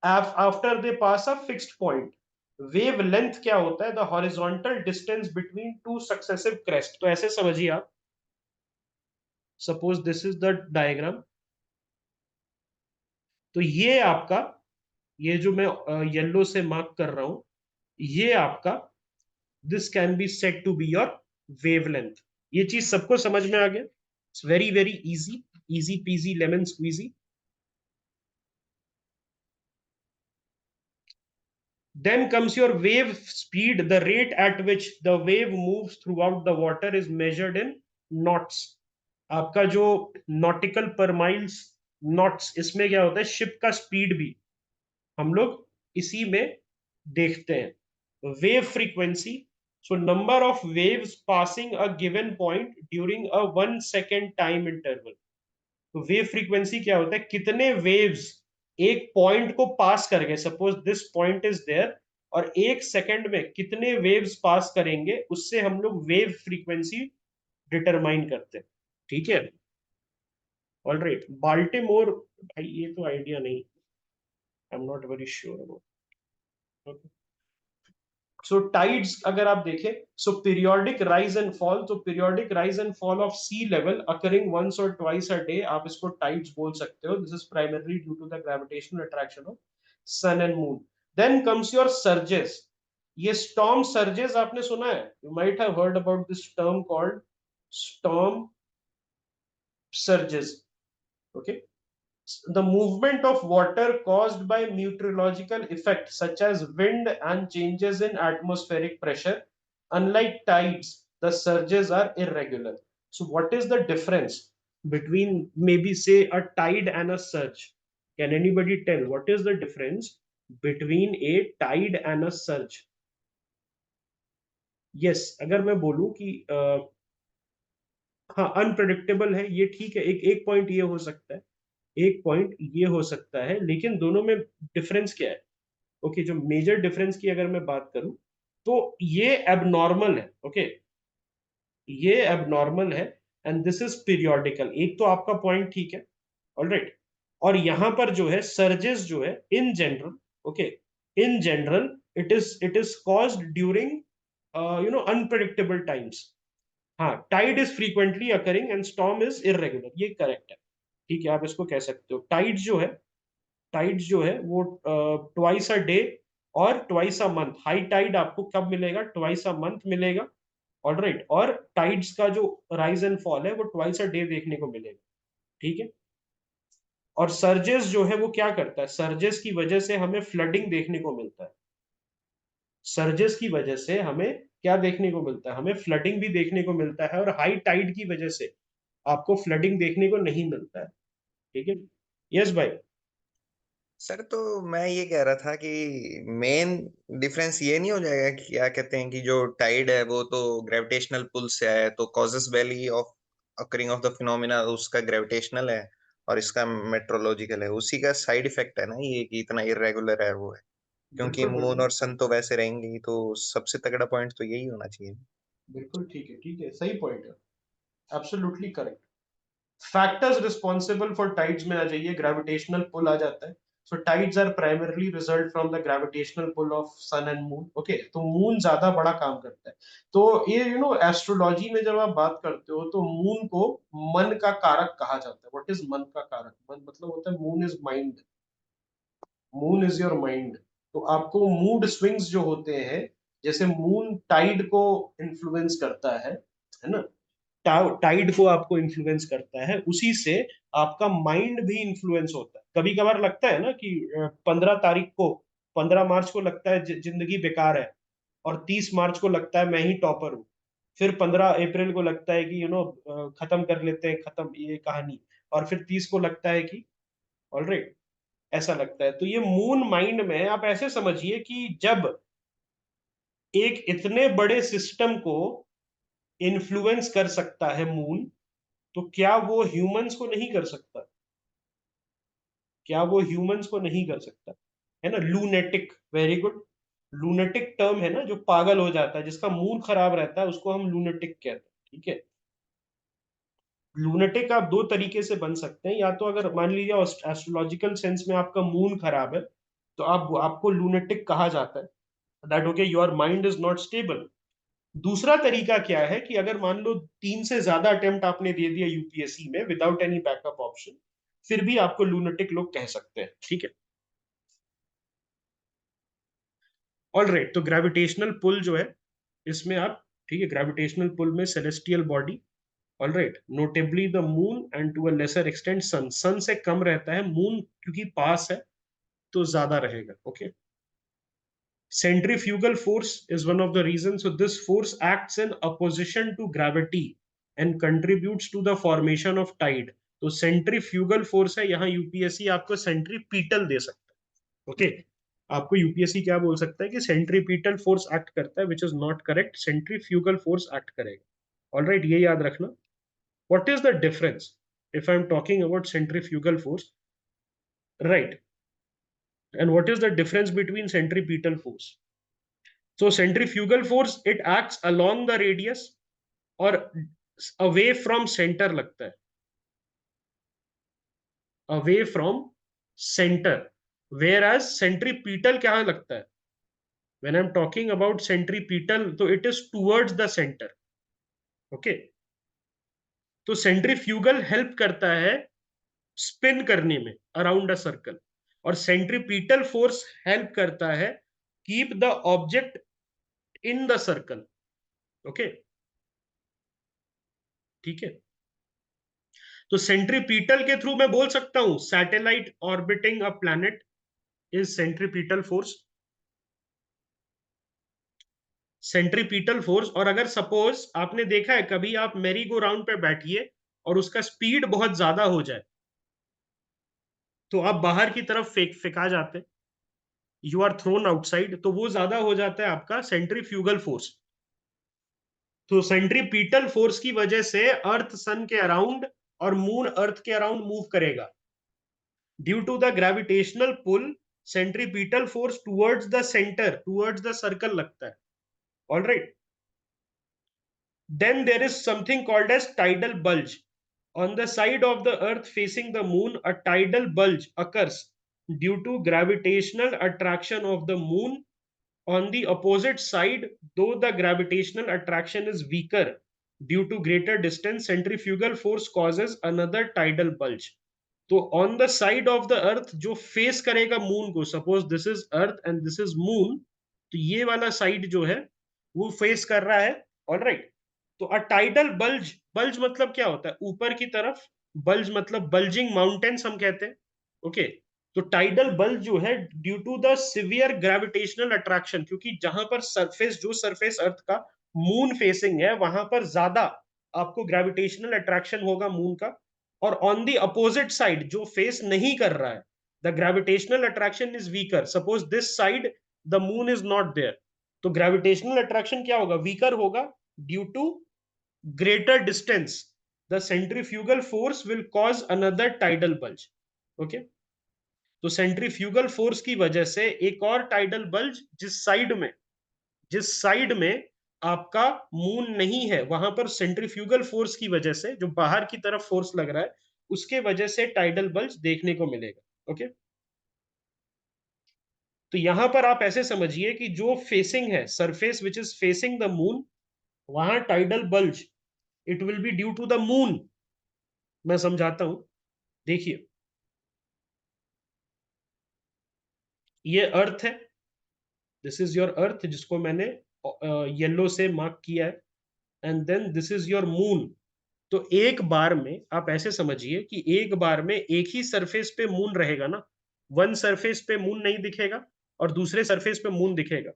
after they pass a fixed point. Wave length क्या होता है? The horizontal distance between two successive crest. तो ऐसे समझिए आप, suppose this is the diagram. तो ये आपका, ये जो मैं येलो से मार्क कर रहा हूं, ये आपका, this can be said to be your wavelength. ये चीज सबको समझ में आ गया? It's very very easy, easy peasy lemon squeezy. Then comes your wave speed. The rate at which the wave moves throughout the water is measured in knots. आपका जो nautical पर माइल्स, नॉट्स, इसमें क्या होता है, शिप का speed भी हम लोग इसी में देखते हैं। Wave frequency, so number of waves passing a given point during a 1 second time interval। तो वेव फ्रीक्वेंसी क्या होता है, कितने वेव्स एक पॉइंट को पास कर गए, suppose this point is there, और 1 सेकंड में कितने वेव्स पास करेंगे, उससे हम लोग वेव फ्रीक्वेंसी डिटरमाइन करते हैं। ठीक है, ऑलराइट। बाल्टीमोर, भाई ये तो आइडिया नहीं, I am not very sure about. So tides अगर आप देखें, so periodic rise and fall, तो periodic rise and fall of sea level occurring once or twice a day, आप इसको टाइड्स बोल सकते हो। This is primarily due to the gravitational attraction of sun and moon. Then comes your surges. ये storm surges आपने सुना है, you might have heard about this term called storm surges. Okay, the movement of water caused by meteorological effects such as wind and changes in atmospheric pressure. Unlike tides, the surges are irregular. So what is the difference between, maybe say, a tide and a surge? Can anybody tell what is the difference between a tide and a surge? Yes, अगर मैं बोलूं कि हाँ unpredictable है, ये ठीक है, एक एक पॉइंट ये हो सकता है, एक पॉइंट ये हो सकता है, लेकिन दोनों में डिफरेंस क्या है? ओके, जो मेजर डिफरेंस की अगर मैं बात करूं, तो ये एबनॉर्मल है। ओके, ये एबनॉर्मल है, एंड दिस इज पीरियोडिकल। एक तो आपका पॉइंट ठीक है, ऑलराइट। और यहां पर जो है सर्जेस जो है in general, okay, in general it is caused during unpredictable times. हाँ, tide is frequently occurring and storm is irregular, ये करेक्ट है। ठीक है, आप इसको कह सकते हो। टाइड्स जो है वो ट्वाइस अ डे और twice a month. High tide आपको कब मिलेगा, ट्वाइस अ मंथ मिलेगा, ऑलराइट। और टाइड्स का जो राइज एंड फॉल है वो ट्वाइस अ डे देखने को मिलेगा। ठीक है, और सर्जेस जो है वो क्या करता है, सर्जेस की वजह से हमें फ्लडिंग देखने को मिलता है। सर्जेस की वजह से हमें क्या देखने को मिलता है, हमें फ्लडिंग भी देखने को मिलता है, और हाई टाइड की वजह से आपको फ्लडिंग देखने को नहीं मिलता है। ठीक है, यस भाई। सर तो मैं ये कह रहा था कि मेन डिफरेंस ये नहीं हो जाएगा कि क्या कहते हैं कि जो टाइड है वो तो ग्रेविटेशनल पुल से आया है, तो causes valley of occurring of the phenomena उसका ग्रेविटेशनल है और इसका मेट्रोलॉजिकल है। उसी का साइड इफेक्ट है ना ये कि इतना इरेगुलर है वो है, क्योंकि बिल्कुल मून बिल्कुल, और सन तो वैसे रहेंगे ही, तो सबसे तगड़ा पॉइंट तो यही होना चाहिए। बिल्कुल ठीक है, ठीक है, सही पॉइंट है, absolutely correct. Factors responsible for tides में आ जाइए, ग्रेविटेशनल पुल आ जाता है। So tides are primarily result from the gravitational pull of sun and moon. Okay, तो मून ज्यादा बड़ा काम करता है। तो ये एस्ट्रोलॉजी में जब आप बात करते हो तो मून को मन का कारक कहा जाता है। व्हाट इज मन का कारक? मन मतलब होता है, moon is mind, moon is your mind. तो आपको मूड स्विंग्स जो होते हैं, जैसे मून टाइड को इन्फ्लुएंस करता है ना, टाइड को आपको इन्फ्लुएंस करता है, उसी से आपका माइंड भी इन्फ्लुएंस होता है। कभी कभार लगता है ना कि 15 तारीख को, 15 मार्च को लगता है जिंदगी बेकार है, और 30 मार्च को लगता है मैं ही टॉपर हूँ। फिर 15 अप्रैल को लगता है कि खत्म कर लेते हैं, खत्म ये कहानी। और फिर 30 को लगता है कि ऑलराइट, ऐसा लगता है। तो ये मून माइंड में आप ऐसे समझिए कि जब एक इतने बड़े सिस्टम को इन्फ्लुएंस कर सकता है मून, तो क्या वो ह्यूमंस को नहीं कर सकता? क्या वो ह्यूमंस को नहीं कर सकता? है ना, lunatic, very good. Lunatic term है ना, जो पागल हो जाता है, जिसका मूड खराब रहता है, उसको हम लूनेटिक कहते हैं। ठीक है, लूनेटिक आप दो तरीके से बन सकते हैं, या तो अगर मान लीजिए एस्ट्रोलॉजिकल सेंस में आपका मून खराब है, तो आपको लूनेटिक कहा जाता है, that okay your mind is not stable. दूसरा तरीका क्या है कि अगर मान लो 3 से ज्यादा अटेम्प्ट आपने दे दिया यूपीएससी में विदाउट एनी बैकअप ऑप्शन, फिर भी आपको लूनेटिक लोग कह सकते हैं, ठीक है। ऑलराइट, तो ग्रेविटेशनल पुल जो है इसमें आप, ठीक है, ग्रेविटेशनल पुल में celestial body, alright, notably the moon and to a lesser extent sun, sun से कम रहता है, मून क्योंकि पास है तो ज्यादा रहेगा, okay. Centrifugal force is one of the reasons. So this force acts in opposition to gravity and contributes to the formation of tide. तो सेंट्रीफ्यूगल फोर्स है, यहाँ यूपीएससी आपको सेंट्रीपीटल दे सकता है, ओके। आपको यूपीएससी क्या बोल सकता है कि सेंट्रीपीटल फोर्स एक्ट करता है, which is not correct, centrifugal force act करेगा, ऑलराइट, ये याद रखना। What is the difference if I am talking about centrifugal force, right, and what is the difference between centripetal force? So centrifugal force, it acts along the radius और away from center लगता है, away from center, whereas centripetal क्या लगता है? When I'm talking about centripetal, तो it is towards the center, okay? तो centrifugal help करता है स्पिन करने में अराउंड अ सर्कल, और सेंट्रीपीटल फोर्स हेल्प करता है keep the object in the circle, okay, ठीक है। तो सेंट्रीपीटल के थ्रू मैं बोल सकता हूं satellite orbiting a planet is centripetal force, centripetal force. और अगर सपोज आपने देखा है कभी, आप मेरी गो राउंड पे बैठिए और उसका स्पीड बहुत ज्यादा हो जाए तो आप बाहर की तरफ फेंका जाते, यू आर थ्रोन आउटसाइड, तो वो ज्यादा हो जाता है आपका सेंट्रीफ्यूगल फोर्स। तो सेंट्रीपीटल फोर्स की वजह से अर्थ सन के अराउंड और मून अर्थ के अराउंड मूव करेगा। Due to the gravitational pull, centripetal force towards the center, towards the circle लगता है, all right. Then there is something called as tidal bulge. On the side of the earth facing the moon, a tidal bulge occurs due to gravitational attraction of the moon. On the opposite side, though the gravitational attraction is weaker due to greater distance, centrifugal force causes another tidal bulge. तो on the side of the earth जो face करेगा moon को, suppose this is earth and this is moon, तो ये वाला side जो है वो फेस कर रहा है, ऑलराइट। तो अ टाइडल बल्ज, बल्ज मतलब क्या होता है? ऊपर की तरफ, बल्ज मतलब बल्जिंग माउंटेन्स हम कहते हैं, ओके। तो टाइडल बल्ज जो है due to the severe gravitational attraction, क्योंकि जहां पर सरफेस, जो सरफेस अर्थ का मून फेसिंग है वहां पर ज्यादा आपको ग्रेविटेशनल अट्रैक्शन होगा मून का, और ऑन दी अपोजिट साइड जो फेस नहीं कर रहा है the gravitational attraction is weaker, suppose this side the moon is not there, तो ग्रेविटेशनल अट्रैक्शन क्या होगा? वीकर होगा due to greater distance. The centrifugal force will cause another tidal bulge, okay. तो सेंट्रीफ्यूगल फोर्स की वजह से एक और टाइडल बल्ज, जिस साइड में आपका मून नहीं है वहां पर सेंट्रीफ्यूगल फोर्स की वजह से, जो बाहर की तरफ फोर्स लग रहा है उसके वजह से टाइडल बल्ज देखने को मिलेगा, ओके। तो यहां पर आप ऐसे समझिए कि जो फेसिंग है, surface which is facing the moon, वहां tidal bulge it will be due to the moon. मैं समझाता हूं, देखिए, ये अर्थ है, दिस इज योर अर्थ जिसको मैंने येलो से मार्क किया है, and then this is your moon. तो एक बार में आप ऐसे समझिए कि एक बार में एक ही सरफेस पे मून रहेगा ना, वन सरफेस पे मून नहीं दिखेगा और दूसरे सरफेस पे मून दिखेगा,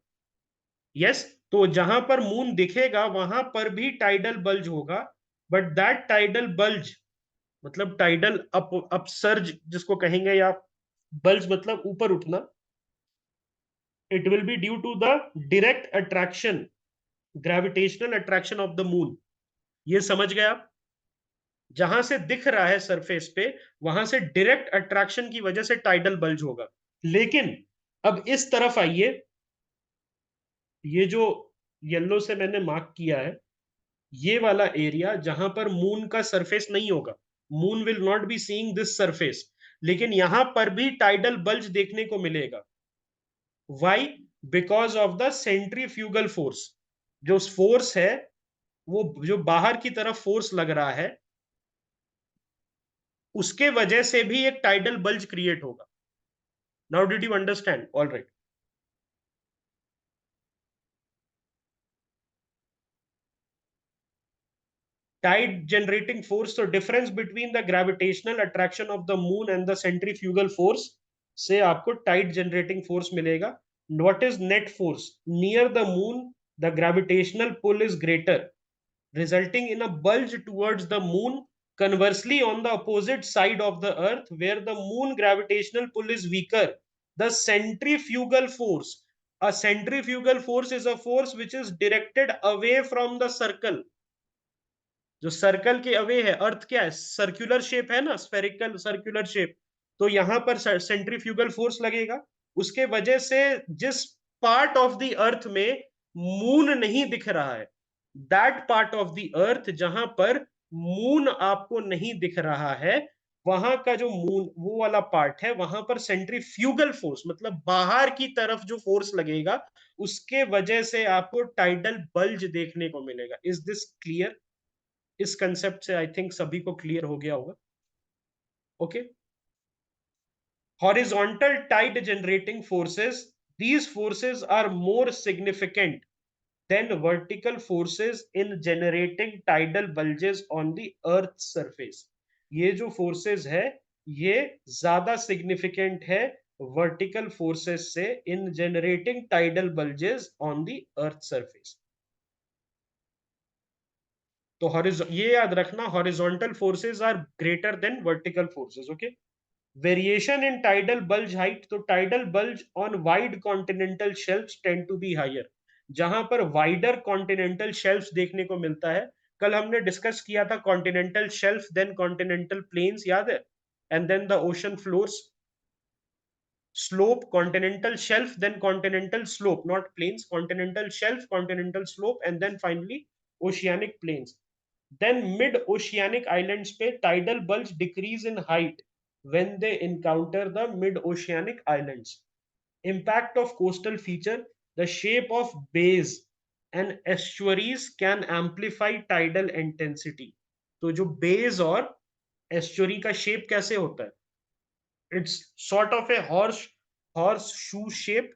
यस। तो जहां पर मून दिखेगा वहां पर भी टाइडल बल्ज होगा, बट दैट टाइडल बल्ज मतलब टाइडल अपसर्ज जिसको कहेंगे, या बल्ज मतलब ऊपर उठना, it will be due to the direct attraction, gravitational attraction of the moon। ये समझ गए आप? जहां से दिख रहा है सरफेस पे वहां से डायरेक्ट अट्रैक्शन की वजह से टाइडल बल्ज होगा। लेकिन अब इस तरफ आइए, ये जो येलो से मैंने मार्क किया है, ये वाला एरिया जहां पर मून का सरफेस नहीं होगा, moon will not be seeing this surface, लेकिन यहां पर भी टाइडल बल्ज देखने को मिलेगा। Why? Because of the centrifugal force. जो फोर्स है वो जो बाहर की तरफ फोर्स लग रहा है उसके वजह से भी एक टाइडल बल्ज क्रिएट होगा. Now did you understand? All right. Tide generating force, so difference between the gravitational attraction of the moon and the centrifugal force से आपको tide generating force मिलेगा. What is net force? Near the moon the gravitational pull is greater, resulting in a bulge towards the moon. Conversely, on the opposite side of the earth where the moon gravitational pull is weaker, the centrifugal force, a centrifugal force is a force which is directed away from the circle. जो circle के away है, अर्थ क्या है, circular shape है ना, spherical circular shape, तो यहां पर सेंट्रीफ्यूगल फोर्स लगेगा. उसके वजह से जिस पार्ट ऑफ द अर्थ में मून नहीं दिख रहा है, that part of the earth जहां पर मून आपको नहीं दिख रहा है, वहां का जो मून वो वाला पार्ट है, वहां पर सेंट्रीफ्यूगल फोर्स मतलब बाहर की तरफ जो फोर्स लगेगा उसके वजह से आपको टाइडल बल्ज देखने को मिलेगा. Is this clear? इस कंसेप्ट से आई थिंक सभी को क्लियर हो गया होगा. Okay. Horizontal tide generating forces, these forces are more significant than vertical forces in generating tidal bulges on the earth's surface. ये जो फोर्सेस है ये ज्यादा सिग्निफिकेंट है वर्टिकल फोर्सेस से in generating tidal bulges on the earth surface. तो ये याद रखना, horizontal forces are greater than vertical forces. Okay. Variation in tidal bulge height, तो tidal bulge on wide continental shelfs tend to be higher. जहां पर wider continental shelves देखने को मिलता है. कल हमने डिस्कस किया था continental shelf then continental plains, याद है, and then the ocean floors. Slope, continental shelf, then continental slope, not plains, continental shelf, continental slope, and then finally oceanic plains. Then mid-oceanic islands पे tidal bulge decrease in height when they encounter the mid-oceanic islands. Impact of coastal feature, the shape of bays and estuaries can amplify tidal intensity. तो जो bays और estuary का shape कैसे होता है? It's sort of a horse shoe shape.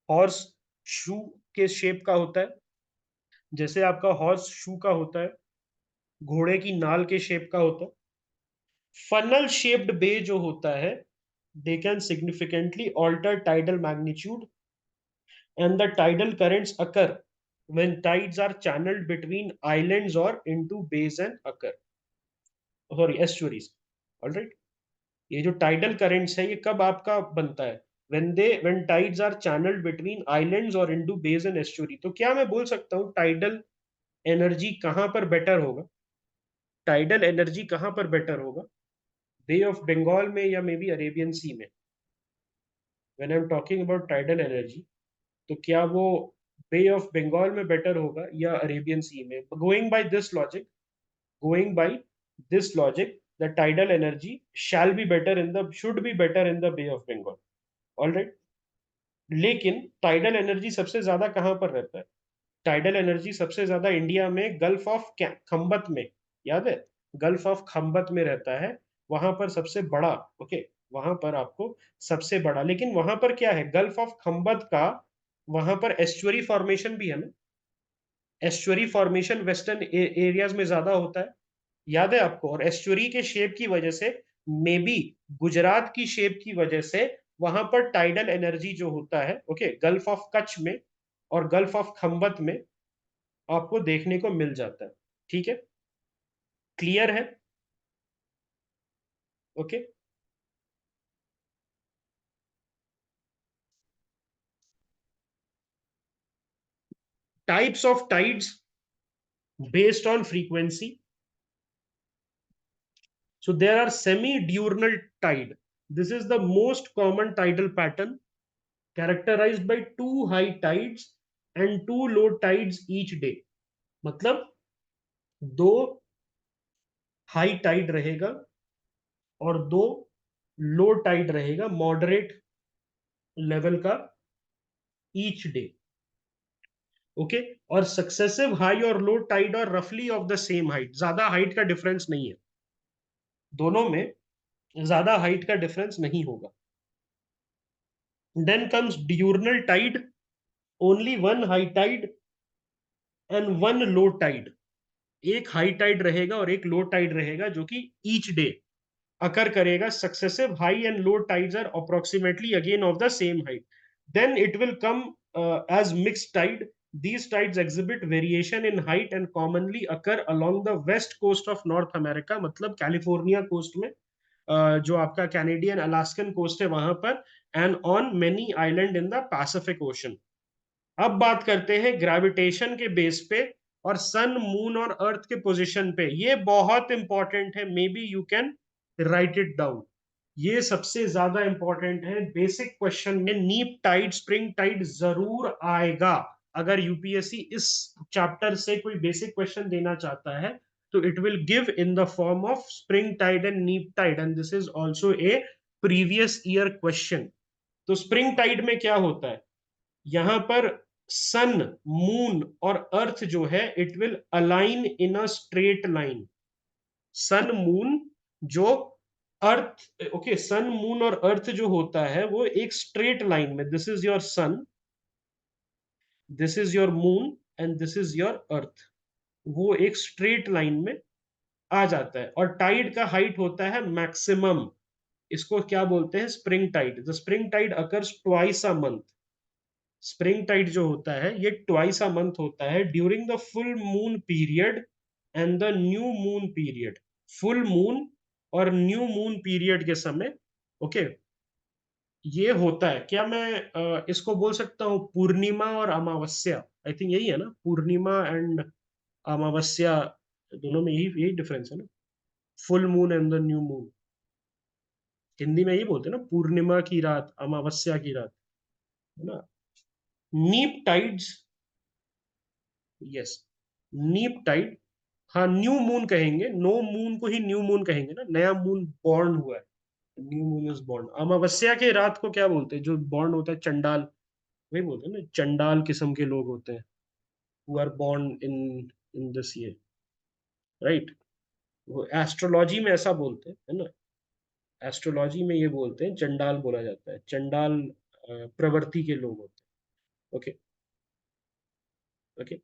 Horse shoe के shape का होता है, जैसे आपका हॉर्स शू का होता है, घोड़े की नाल के शेप का होता है. फनल शेप्ड बे जो होता है, they can significantly alter tidal magnitude and the tidal currents occur when tides are channeled between islands or into bays and occur, sorry, estuaries. All right. ये जो टाइडल करेंट्स है ये कब आपका बनता है? when tides are channeled between islands or into bays and estuary. तो क्या मैं बोल सकता हूँ टाइडल एनर्जी कहां पर बेटर होगा? टाइडल एनर्जी कहां पर बेटर होगा? बे ऑफ बंगाल में या मे बी अरेबियन सी में? When I am talking about tidal energy, तो क्या वो बे ऑफ बंगाल में बेटर होगा या अरेबियन सी में? Going by this logic, going by this logic, the tidal energy shall be better in the should be better in the Bay of Bengal. All right. लेकिन tidal energy सबसे ज्यादा कहां पर रहता है? टाइडल एनर्जी सबसे ज्यादा इंडिया में गल्फ ऑफ खंबत में, याद है, गल्फ ऑफ खंबत में रहता है. वहां पर सबसे बड़ा, ओके, वहां पर आपको सबसे बड़ा, लेकिन वहां पर क्या है, गल्फ ऑफ खंबत का वहां पर एस्चुअरी फॉर्मेशन भी है ना. एस्चुअरी फॉर्मेशन वेस्टर्न एरियाज में ज्यादा होता है, याद है आपको. और एस्चुरी के शेप की वजह से, मे बी गुजरात की शेप की वजह से, वहां पर टाइडल एनर्जी जो होता है, ओके, गल्फ ऑफ कच्छ में और गल्फ ऑफ खंबत में आपको देखने को मिल जाता है. ठीक है, क्लियर है? Okay. Types of tides based on frequency. So there are semi-diurnal tide. This is the most common tidal pattern, characterized by two high tides and two low tides each day. मतलब दो high tide रहेगा और दो low tide रहेगा, moderate level का each day. Okay, और successive high और low tide और रफली ऑफ द सेम हाइट, ज्यादा हाइट का डिफरेंस नहीं है, दोनों में ज्यादा हाइट का डिफरेंस नहीं होगा. Then comes diurnal tide, only one high tide and one low tide. एक हाई टाइड रहेगा और एक लो टाइड रहेगा जो कि ईच डे अकर करेगा. Successive high and low tides are approximately again of the same height. Then it will come as mixed tide. These tides exhibit variation in height and commonly occur along the west coast of North America, मतलब California coast में, जो आपका Canadian Alaskan coast है वहां पर, and on many island in the Pacific ocean. अब बात करते हैं ग्रेविटेशन के बेस पे और सन मून और अर्थ के पोजीशन पे. ये बहुत इंपॉर्टेंट है, may be you can right it down. ये सबसे ज्यादा इंपॉर्टेंट है. बेसिक क्वेश्चन में नीप टाइड स्प्रिंग टाइड जरूर आएगा. अगर यूपीएससी इस चैप्टर से कोई बेसिक क्वेश्चन देना चाहता है तो it will give in the form of spring tide and neap tide, and this is also a previous year question. तो स्प्रिंग टाइड में क्या होता है, यहां पर सन, मून और अर्थ जो है it will align in a straight line. Sun moon जो अर्थ, ओके, सन मून और अर्थ जो होता है वो एक स्ट्रेट लाइन में, this is your son, this is your moon and this is your earth, वो एक स्ट्रेट लाइन में आ जाता है. और टाइड का हाइट होता है मैक्सिमम. इसको क्या बोलते हैं, spring tide. The spring tide occurs twice a month. Spring tide जो होता है ये ट्वाइस अ मंथ होता है during the full moon period and the new moon period. Full moon और न्यू मून पीरियड के समय, ओके, ये होता है. क्या मैं इसको बोल सकता हूँ पूर्णिमा और अमावस्या? आई थिंक यही है ना, पूर्णिमा एंड अमावस्या, दोनों में यही यही डिफरेंस है ना, full moon and the new moon. Hindi में यही बोलते हैं ना, पूर्णिमा की रात, अमावस्या की रात, है ना. नीप टाइड्स, यस, नीप टाइड, हाँ न्यू मून कहेंगे, नो मून को ही न्यू मून कहेंगे ना, नया मून बॉर्न हुआ है, न्यू मून इज बॉर्न. अमावस्या के रात को क्या बोलते हैं, जो बॉर्न होता है, चंडाल, वही बोलते हैं ना, चंडाल किस्म के लोग होते हैं who are born in in this year, right. वो एस्ट्रोलॉजी में ऐसा बोलते हैं, है ना, एस्ट्रोलॉजी में ये बोलते हैं, चंडाल बोला जाता है, चंडाल प्रवृत्ति के लोग होते हैं. ओके, ओके,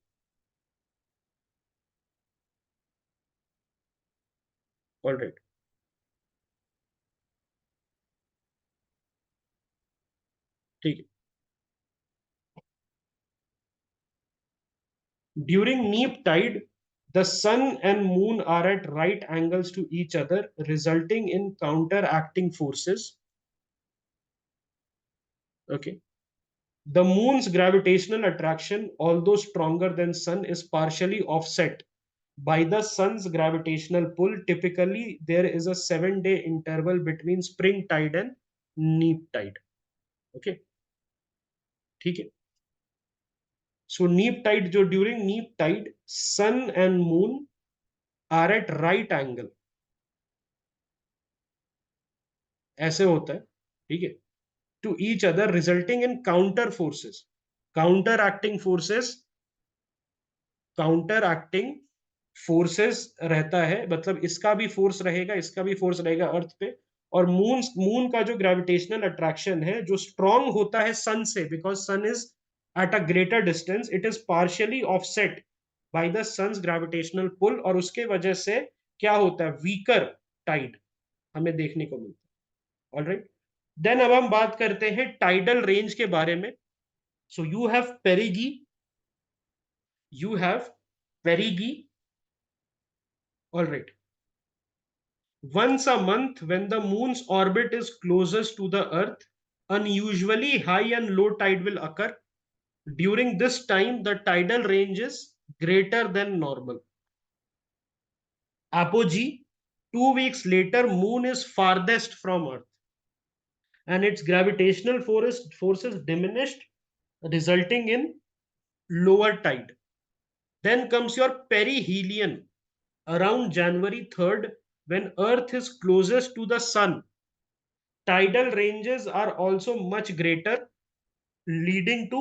ऑलराइट, ठीक है. During neap tide, the sun and moon are at right angles to each other, resulting in counteracting forces. Okay. The moon's gravitational attraction, although stronger than sun, is partially offset by the sun's gravitational pull. Typically, there is a 7-day interval between spring tide and neap tide. Okay. ठीक है. So neap tide, जो during neap tide, sun and moon are at right angle. ऐसे होता है, ठीक है, to each other, resulting in counter forces. Counter acting forces, counter acting forces रहता है, मतलब इसका भी फोर्स रहेगा, इसका भी फोर्स रहेगा अर्थ पे. और मून, मून का जो ग्रेविटेशनल अट्रैक्शन है जो स्ट्रांग होता है सन से, because sun is at a greater distance, it is partially offset by the sun's gravitational pull, और उसके वजह से क्या होता है, वीकर टाइड हमें देखने को मिलता है. ऑलराइट, देन अब हम बात करते हैं टाइडल रेंज के बारे में. So you have perigee, you have perigee, alright. Once a month, when the moon's orbit is closest to the earth, unusually high and low tide will occur. During this time, the tidal range is greater than normal. Apogee, 2 weeks later, moon is farthest from earth and its gravitational forces diminished, resulting in lower tide. Then comes your perihelion, around January 3rd, when earth is closest to the sun. Tidal ranges are also much greater, leading to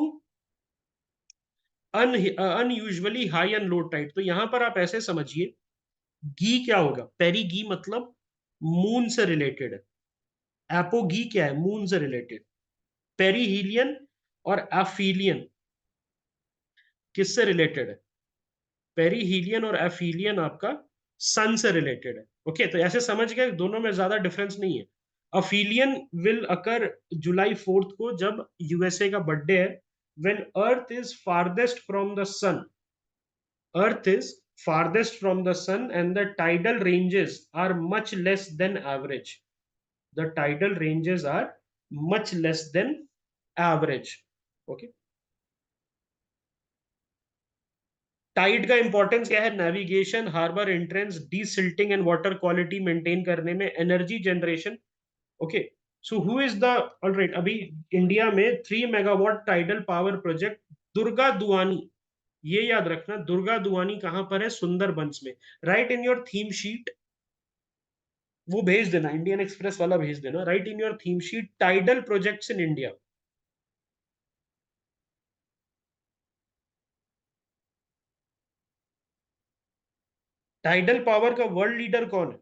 unusually high and low tide. तो यहां पर आप ऐसे समझिए, गी क्या होगा, peri गी मतलब मून से रिलेटेड है, एपोगी क्या है, मून से रिलेटेड, पेरीहीलियन और एफीलियन किससे रिलेटेड है, पेरीहीलियन और एफीलियन आपका सन से रिलेटेड है। ओके, तो ऐसे समझ गए, दोनों में ज्यादा डिफरेंस नहीं है। अफीलियन विल अकर जुलाई 4 को, जब यूएसए का बर्थडे है, when earth is farthest from the sun, earth is farthest from the sun and the tidal ranges are much less than average, the tidal ranges are much less than average. Okay, tide का importance क्या है, navigation, harbour entrance, desilting and water quality maintain करने में, energy generation. Okay, so who is the, alright, अभी India में 3 megawatt tidal power project Durgaduani, ये याद रखना, दुर्गा दुआनी कहां पर है, सुंदरबंस में। Right in your theme sheet, वो भेज देना, इंडियन एक्सप्रेस वाला भेज देना, right in your theme sheet tidal projects in India. Tidal power का वर्ल्ड लीडर कौन है,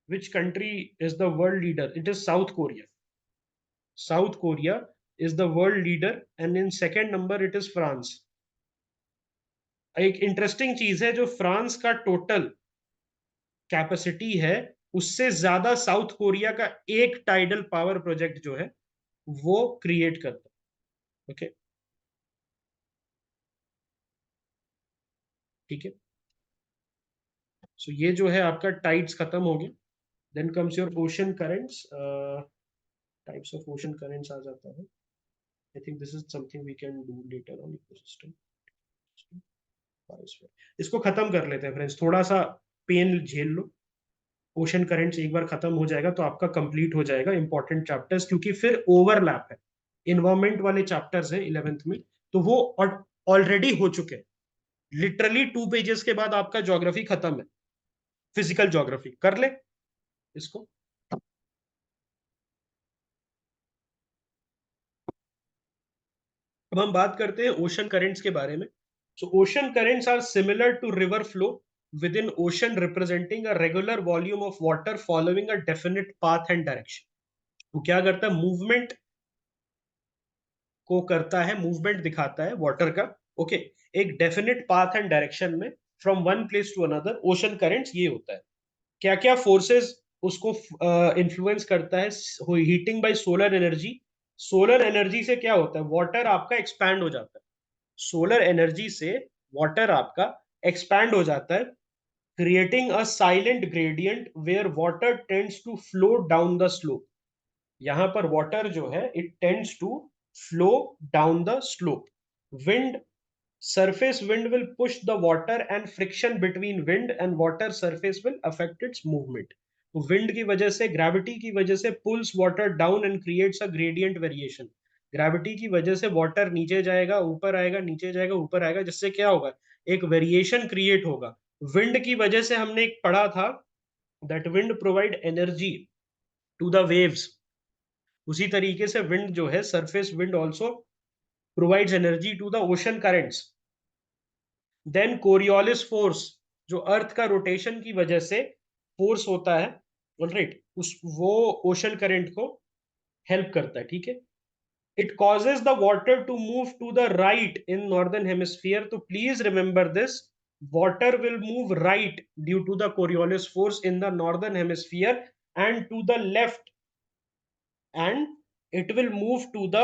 which country is the world leader, it is south Korea, south Korea is the world leader, and in second number it is France. एक interesting चीज है, जो France का total capacity है, उससे ज्यादा साउथ कोरिया का एक टाइडल पावर प्रोजेक्ट जो है वो क्रिएट करता है। ओके, ठीक है, सो ये जो है आपका टाइड्स खत्म हो गया। Then comes your ocean currents, types of ocean currents आ जाता है। I think this is something we can do later on ecosystem, इसको खत्म कर लेते हैं फ्रेंड्स, थोड़ा सा पेन झेल लो। ओशन करेंट्स एक बार खत्म हो जाएगा तो आपका कंप्लीट हो जाएगा इंपॉर्टेंट चैप्टर्स, क्योंकि फिर ओवरलैप है, इन्वायरमेंट वाले चैप्टर्स हैं 11th में, तो वो ऑलरेडी हो चुके हैं। लिटरली 2 पेजेस के बाद आपका ज्योग्राफी खत्म है, फिजिकल ज्योग्राफी कर ले इसको। अब हम बात करते हैं ओशन करेंट्स के बारे में। So ocean currents are similar to river flow within ocean, representing a regular volume of water following a definite path and direction. वो क्या करता है, मूवमेंट को करता है, मूवमेंट दिखाता है वाटर का। ओके, एक डेफिनेट पाथ एंड डायरेक्शन में, from one place to another, ocean currents ये होता है। क्या क्या फोर्सेस उसको इन्फ्लुएंस करता है, heating bye solar energy, solar energy से क्या होता है, वाटर आपका एक्सपैंड हो जाता है, सोलर एनर्जी से वाटर आपका एक्सपैंड हो जाता है, creating a silent gradient where water tends to flow down the slope. यहां पर वाटर जो है it tends to flow down the slope. Wind, surface wind will push the water and friction between wind and water surface will affect its movement. तो wind की वजह से, gravity की वजह से pulls water down and creates a gradient variation. Gravity की वजह से वाटर नीचे जाएगा, ऊपर आएगा, नीचे जाएगा, ऊपर आएगा, जिससे क्या होगा, एक वेरिएशन क्रिएट होगा। विंड की वजह से हमने एक पढ़ा था that wind provide energy to the waves, उसी तरीके से विंड जो है, surface wind also provides energy to the ocean currents. Then Coriolis force, जो अर्थ का रोटेशन की वजह से फोर्स होता है, ऑलराइट, उस वो ओशन करंट को हेल्प करता है, ठीक है। It causes the water to move to the right in northern hemisphere, तो please remember this, water will move right due to the Coriolis force in the northern hemisphere, and to the left, and it will move to the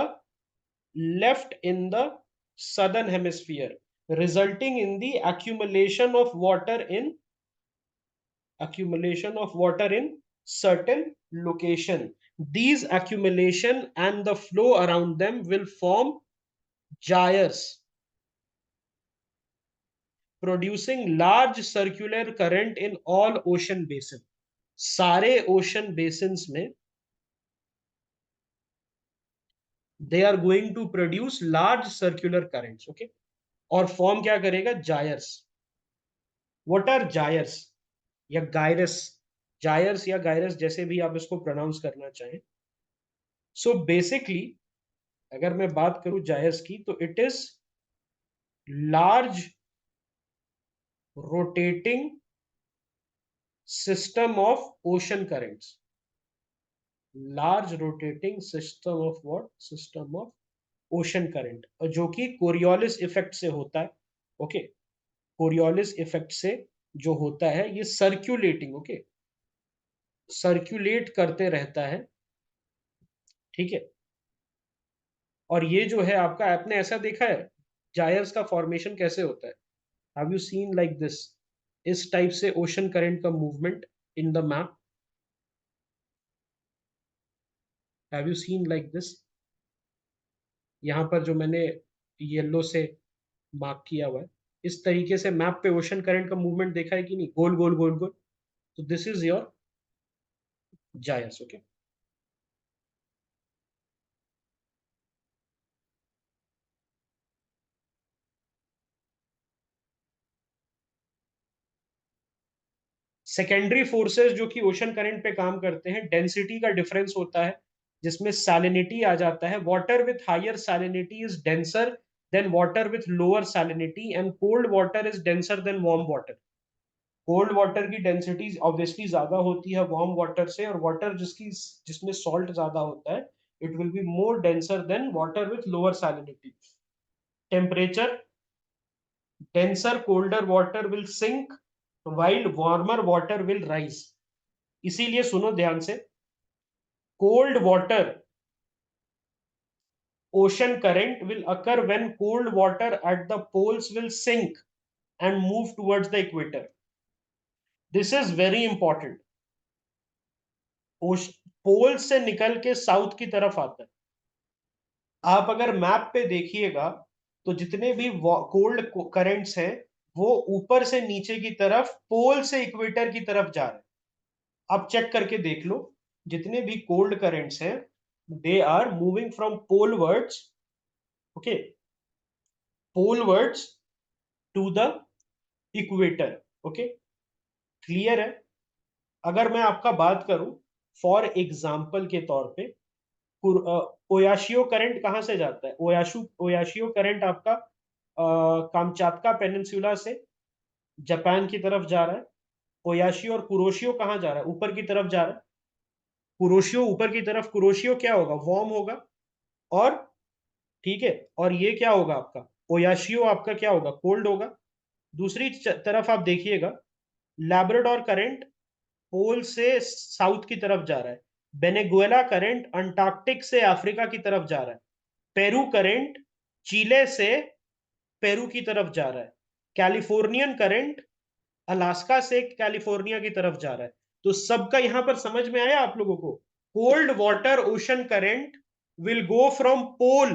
left in the southern hemisphere, resulting in the accumulation of water in certain location. These accumulation and the flow around them will form gyres, producing large circular current in all ocean basin. सारे ocean basins में they are going to produce large circular currents. Okay, और form क्या करेगा, जायर्स। What are जायर्स या gyrus, जायर्स या gyrus, जैसे भी आप इसको प्रोनाउंस करना चाहें। सो बेसिकली अगर मैं बात करूं जायर्स की, तो it is large rotating system of ocean currents, large rotating system of what, system of ocean current, जो कि कोरियोलिस इफेक्ट से होता है। ओके, कोरियोलिस इफेक्ट से जो होता है, ये सर्क्यूलेटिंग, ओके, सर्क्यूलेट करते रहता है, ठीक है। और ये जो है आपका, आपने ऐसा देखा है जायर्स का फॉर्मेशन कैसे होता है? Have you seen like this, इस टाइप से ओशन करंट का movement in the map? Have you seen like this? यहाँ पर जो मैंने येलो से मार्क किया हुआ है, इस तरीके से मैप पे ओशन करंट का मूवमेंट देखा है कि नहीं, गोल गोल गोल गोल? तो this is your gyres, okay. Secondary forces जो कि ओशन करंट पे काम करते हैं, डेंसिटी का डिफरेंस होता है, जिसमें सैलिनिटी आ जाता है। Water with higher salinity is denser than water with lower salinity, and cold water is denser than warm water. Cold water की डेंसिटी ऑब्वियसली ज्यादा होती है वार्म वाटर से, और वाटर जिसमें सॉल्ट ज्यादा होता है, it will be more denser than water with lower salinity. Temperature, denser colder water will sink while warmer water will rise। इसीलिए सुनो ध्यान से, cold water ocean current will occur when cold water at the poles will sink and move towards the equator। this is very important। पोल से निकल के south की तरफ आता है। आप अगर मैप पे देखिएगा तो जितने भी कोल्ड करंट्स हैं, वो ऊपर से नीचे की तरफ, पोल से इक्वेटर की तरफ जा रहे हैं। आप चेक करके देख लो, जितने भी कोल्ड करंट्स हैं, they are moving from polewards, okay, polewards to the equator, okay. Clear है? अगर मैं आपका बात करूं, फॉर एग्जाम्पल के तौर पे, ओयाशियो करंट कहां से जाता है? ओयाशियो करंट आपका कामचातका पेनिनसुला से जापान की तरफ जा रहा है। ओयाशियो और कुरोशियो कहां जा रहा है? ऊपर की तरफ जा रहा है। कुरोशियो ऊपर की तरफ, कुरोशियो क्या होगा? वार्म होगा। और ठीक है, और ये क्या होगा आपका? ओयाशियो आपका क्या होगा? कोल्ड होगा। दूसरी तरफ आप देखिएगा, लैब्राडोर करंट पोल से साउथ की तरफ जा रहा है। वेनेजुएला करंट अंटार्कटिक से अफ्रीका की तरफ जा रहा है। पेरू करंट चिले से पेरू की तरफ जा रहा है। कैलिफोर्नियन करंट अलास्का से कैलिफोर्निया की तरफ जा रहा है। तो सबका यहां पर समझ में आया आप लोगों को? Cold water ocean current will go from pole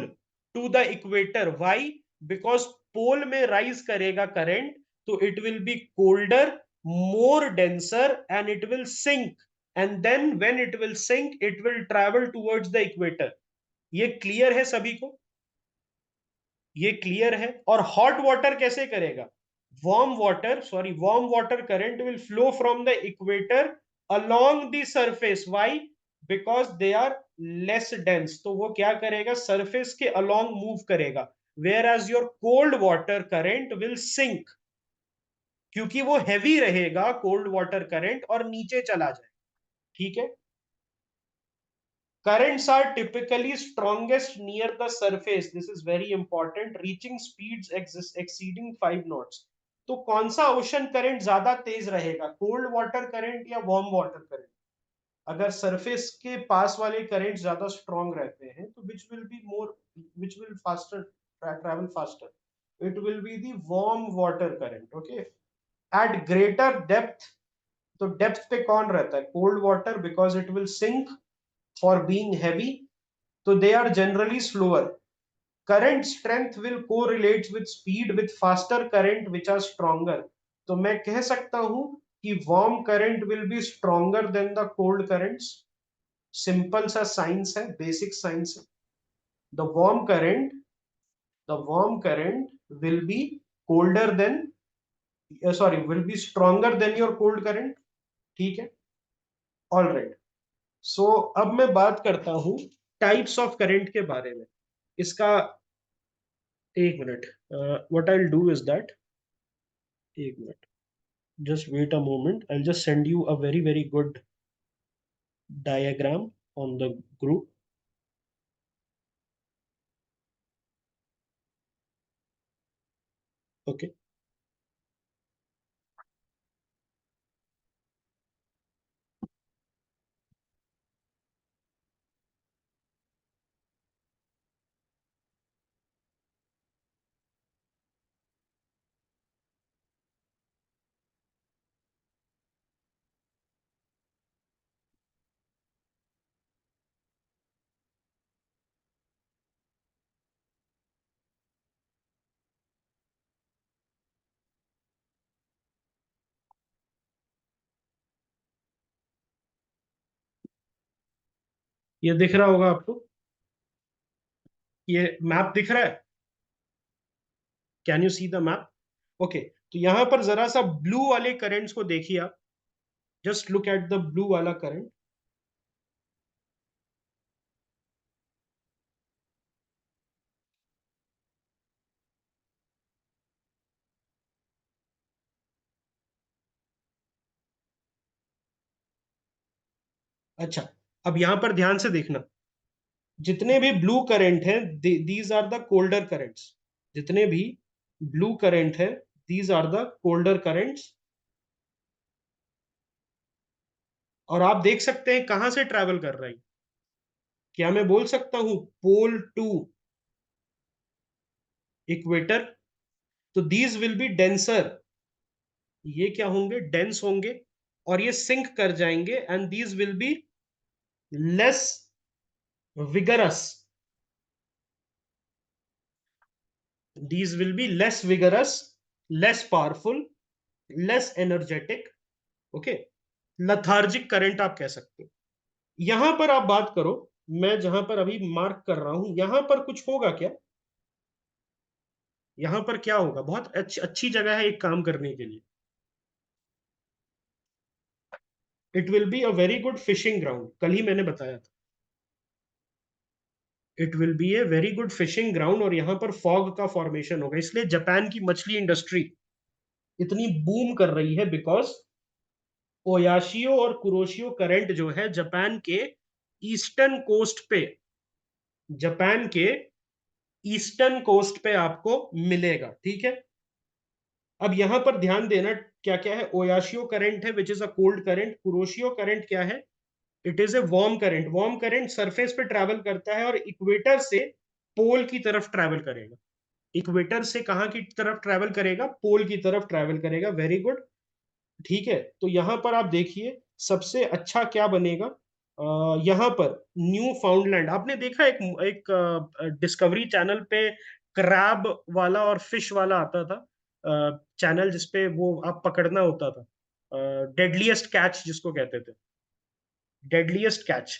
to the equator. Why? Because pole में राइज करेगा करंट, तो it will be colder, more denser, and it will sink, and then when it will sink it will travel towards the equator. ये clear है सभी को? ये clear है? और हॉट वाटर कैसे करेगा? Warm water current will flow from the equator along the surface। why? because they are less dense। तो वो क्या करेगा? सरफेस के along मूव करेगा। whereas your cold water current will sink, क्योंकि वो हैवी रहेगा कोल्ड वाटर करंट, और नीचे चला जाए। ठीक है? Currents are typically strongest near the surface। This is very important। Reaching speeds exceeding 5 knots। तो कौन सा ओशन करंट ज्यादा तेज रहेगा? कोल्ड वाटर करंट या वार्म वाटर करंट? अगर सरफेस के पास वाले करंट ज्यादा स्ट्रॉन्ग रहते हैं, तो which will faster travel faster? It will be the warm water current, okay. At greater depth, तो डेप्थ पे कौन रहता है? Cold water, because it will sink for being heavy, so they are generally slower। current strength will correlate with speed with faster current which are stronger। तो मैं कह सकता हूं कि warm current will be stronger than the cold currents। Simple सा science है, basic science है। the warm current the warm current will be colder than sorry will be stronger than your cold current। ठीक है? All right. सो अब मैं बात करता हूं टाइप्स ऑफ करंट के बारे में। इसका एक minute, what I will do is that, एक minute, just wait a moment, I'll just send you a very very good diagram on the group. Okay. ये दिख रहा होगा आपको, ये मैप दिख रहा है, can you see the map? Okay, तो यहां पर जरा सा ब्लू वाले करंट्स को देखिए आप, just look at the blue वाला करंट। अच्छा, अब यहां पर ध्यान से देखना, जितने भी ब्लू करंट हैं these are the colder currents, जितने भी ब्लू करंट है these are the colder currents. और आप देख सकते हैं कहां से ट्रैवल कर रहा है, क्या मैं बोल सकता हूं पोल टू इक्वेटर? तो दीज विल बी डेंसर, ये क्या होंगे, डेंस होंगे, और ये सिंक कर जाएंगे, and these will be less vigorous, these will be less vigorous, less powerful, less energetic, okay, lethargic current आप कह सकते हो। यहां पर आप बात करो, मैं जहां पर अभी मार्क कर रहा हूं यहां पर कुछ होगा क्या, यहां पर क्या होगा, बहुत अच्छी जगह है एक काम करने के लिए, it will be a very good fishing ground, कल ही मैंने बताया था, it will B a very good fishing ground, और यहां पर फॉग का फॉर्मेशन होगा, इसलिए जापान की मछली इंडस्ट्री इतनी बूम कर रही है, बिकॉज ओयाशियो और कुरोशियो करंट जो है जापान के ईस्टर्न कोस्ट पे, जापान के ईस्टर्न कोस्ट पे आपको मिलेगा, ठीक है। अब यहां पर ध्यान देना, क्या क्या है, ओयाशियो करंट है विच is a cold current, Kuroshio current क्या है, it is a warm current, warm current surface पे ट्रैवल करता है और इक्वेटर से पोल की तरफ ट्रैवल करेगा, इक्वेटर से कहां की तरफ ट्रैवल करेगा, पोल की तरफ ट्रैवल करेगा, वेरी गुड, ठीक है। तो यहां पर आप देखिए सबसे अच्छा क्या बनेगा, यहां पर न्यू फाउंडलैंड, आपने देखा एक एक डिस्कवरी चैनल पे क्रैब वाला और फिश वाला आता था, चैनल जिसपे वो आप पकड़ना होता था, डेडलीस्ट कैच जिसको कहते थे, डेडलीस्ट कैच,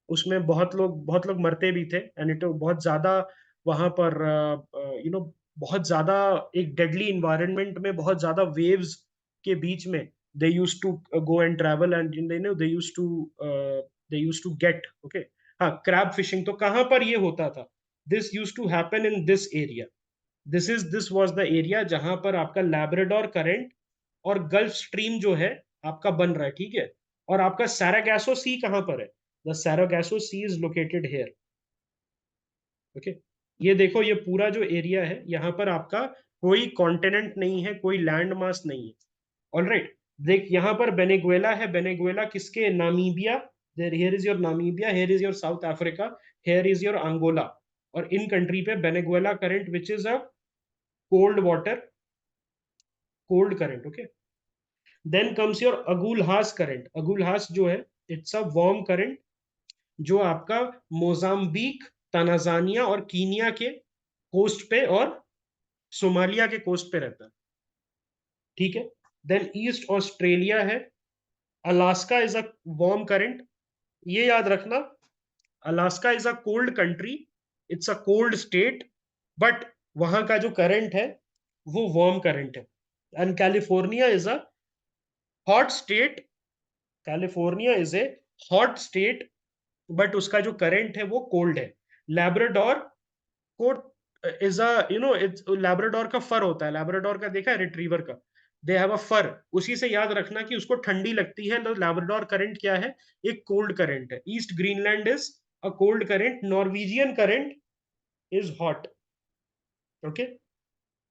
उसमें बहुत लोग मरते भी थे, एंड इट बहुत ज्यादा वहां पर बहुत ज्यादा एक डेडली इन्वायरमेंट में बहुत ज्यादा वेव्स के बीच में they use to go and travel, and they use to get, okay. हाँ, क्रैब फिशिंग तो कहां पर ये होता था, this use to happen in this area, this was the area जहां पर आपका लैब्राडोर करंट और गल्फ स्ट्रीम जो है आपका बन रहा है, ठीक है। और आपका सैरागासो सी कहां पर है, the Sargasso sea is located here, okay. ये देखो, ये पूरा जो एरिया है यहाँ पर आपका कोई कॉन्टिनेंट नहीं है, कोई लैंड मास नहीं है, ऑलराइट। देख यहाँ पर बेनेगुएला है, बेनेगुएला किसके, Namibia, here is your Namibia, here is your South Africa, here is your Angola, और इन कंट्री पे Benguela current which is a cold water, cold current, okay. Then comes your Agulhas current, Agulhas जो है it's a warm current, जो आपका Mozambique, तनाजानिया और Kenya के coast पे और सोमालिया के कोस्ट पे रहता है, ठीक है। देन ईस्ट ऑस्ट्रेलिया है, Alaska is a warm current, ये याद रखना, Alaska is a cold country, it's a cold state, but वहां का जो करंट है वो वार्म करंट है। And California is a hot state, California is a hot state, but उसका जो करंट है वो कोल्ड है। लैब्राडोर को इज अ इट्स लैब्राडोर का फर होता है, लैब्राडोर का देखा है रिट्रीवर का, दे हैव अ फर। उसी से याद रखना कि उसको ठंडी लगती है, तो लैब्राडोर करंट क्या है, एक कोल्ड करंट है। East Greenland is a cold current, Norwegian current is hot. Okay,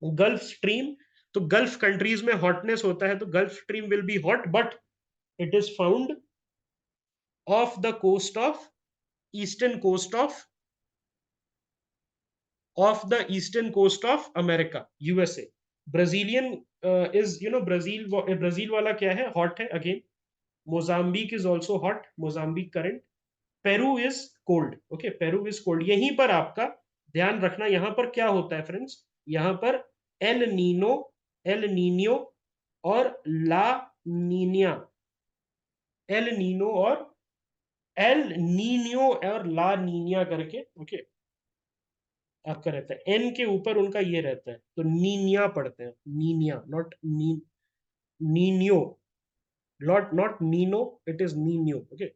Gulf Stream, तो गल्फ कंट्रीज में हॉटनेस होता है, तो Gulf Stream will be hot, but it is found off the coast of eastern coast of the eastern coast of America, USA. Brazilian is Brazil वाला क्या है, hot है again. Mozambique is also hot, Mozambique current. Peru is cold, okay, Peru is cold. यहीं पर आपका ध्यान रखना, यहां पर क्या होता है फ्रेंड्स, यहां पर एल नीनो, एल नीनियो और ला नीनिया, एल नीनो और एल नीनियो और ला नीनिया करके, ओके, आपका रहता है। एन के ऊपर उनका ये रहता है, तो नीनिया पढ़ते हैं, Niña, not Niño, not Nino, it is Niño, okay.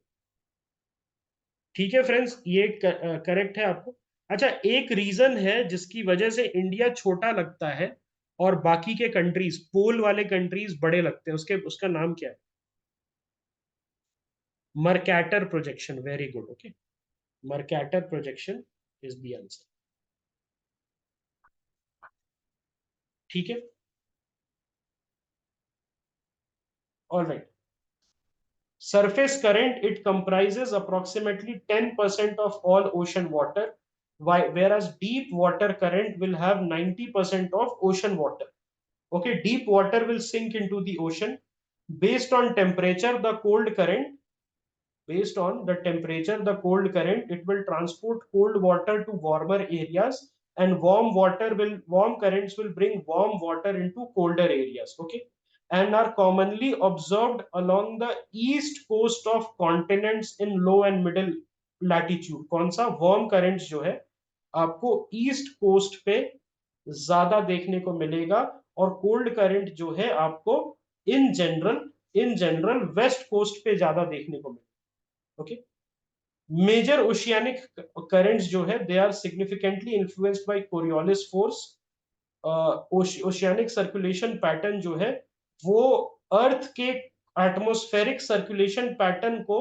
ठीक है फ्रेंड्स, ये करेक्ट है आपको। अच्छा, एक रीजन है जिसकी वजह से इंडिया छोटा लगता है और बाकी के कंट्रीज, पोल वाले कंट्रीज बड़े लगते हैं, उसका नाम क्या है, Mercator projection. Very good, okay, Mercator projection is the answer. ठीक है, alright. Surface current, it comprises approximately 10% of all ocean water, whereas deep water current will have 90% of ocean water. Okay, deep water will sink into the ocean. Based on temperature, the cold current, it will transport cold water to warmer areas, and warm currents will bring warm water into colder areas. Okay, and are commonly observed along the east coast of continents in low and middle latitude. कौन सा warm currents जो है आपको east coast पे ज्यादा देखने को मिलेगा, और कोल्ड करंट जो है आपको इन जनरल वेस्ट कोस्ट पे ज्यादा देखने को मिलेगा। ओके, मेजर ओशियानिक करंट्स जो है they are significantly influenced by Coriolis force. Oceanic circulation pattern जो है वो अर्थ के एटमॉस्फेरिक सर्कुलेशन पैटर्न को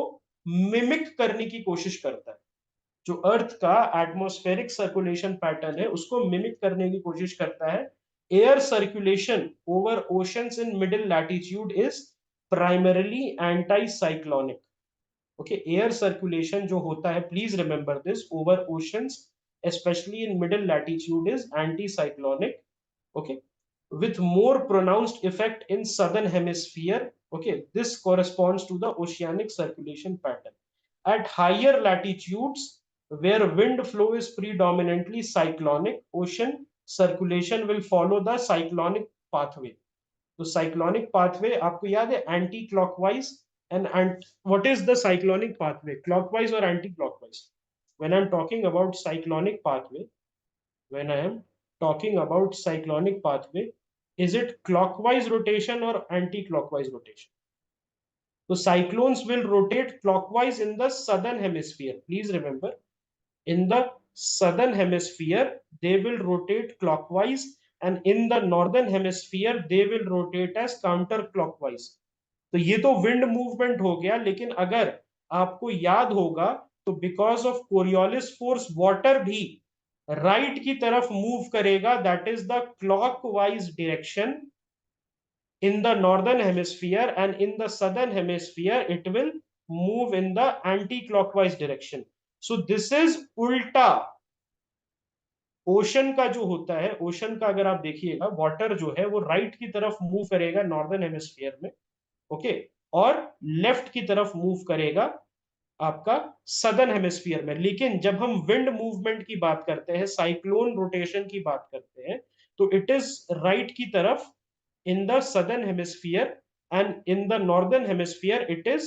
मिमिक करने की कोशिश करता है। जो अर्थ का एटमॉस्फेरिक सर्कुलेशन पैटर्न है उसको मिमिक करने की कोशिश करता है। Air circulation over oceans in middle latitude is primarily anti cyclonic. Okay, air circulation जो होता है, please remember this, over oceans especially in middle latitude is anticyclonic. Okay, with more pronounced effect in southern hemisphere. Okay, this corresponds to the oceanic circulation pattern. At higher latitudes where wind flow is predominantly cyclonic, ocean circulation will follow the cyclonic pathway. तो cyclonic pathway आपको याद है, anti clockwise and what is the cyclonic pathway, clockwise और anti clockwise. When I am talking about cyclonic pathway, when I am talking about cyclonic pathway, is it clockwise rotation or anti-clockwise rotation? So cyclones will rotate clockwise in the southern hemisphere. Please remember, in the southern hemisphere they will rotate clockwise, and in the northern hemisphere they will rotate as counterclockwise. तो ये तो wind movement हो गया, लेकिन अगर आपको याद होगा तो because of Coriolis force water भी राइट की तरफ मूव करेगा, that is the clockwise direction in the northern hemisphere, and in the southern hemisphere it will move in the anti-clockwise direction. So this is उल्टा। Ocean का जो होता है, ocean का अगर आप देखिएगा, वाटर जो है वो राइट की तरफ मूव करेगा नॉर्दर्न हेमिस्फीयर में, ओके, और लेफ्ट की तरफ मूव करेगा आपका सदर्न हेमिस्फीयर में। लेकिन जब हम विंड मूवमेंट की बात करते हैं, साइक्लोन रोटेशन की बात करते हैं, तो इट इज राइट की तरफ in the southern hemisphere, and in the northern hemisphere it is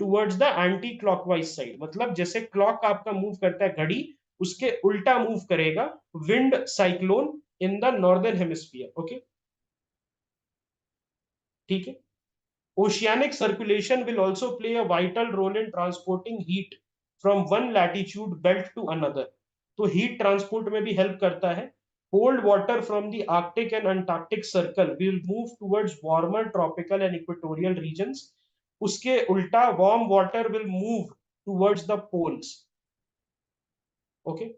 towards the anti-clockwise side. मतलब जैसे क्लॉक आपका मूव करता है घड़ी, उसके उल्टा मूव करेगा wind cyclone in the northern hemisphere. Okay, ठीक है। Oceanic circulation will also play a vital role in transporting heat from one latitude belt to another. तो हीट ट्रांसपोर्ट में भी हेल्प करता है। cold water from the Arctic and Antarctic circle will move towards warmer tropical and equatorial regions. उसके उल्टा warm water will move towards the poles. Okay,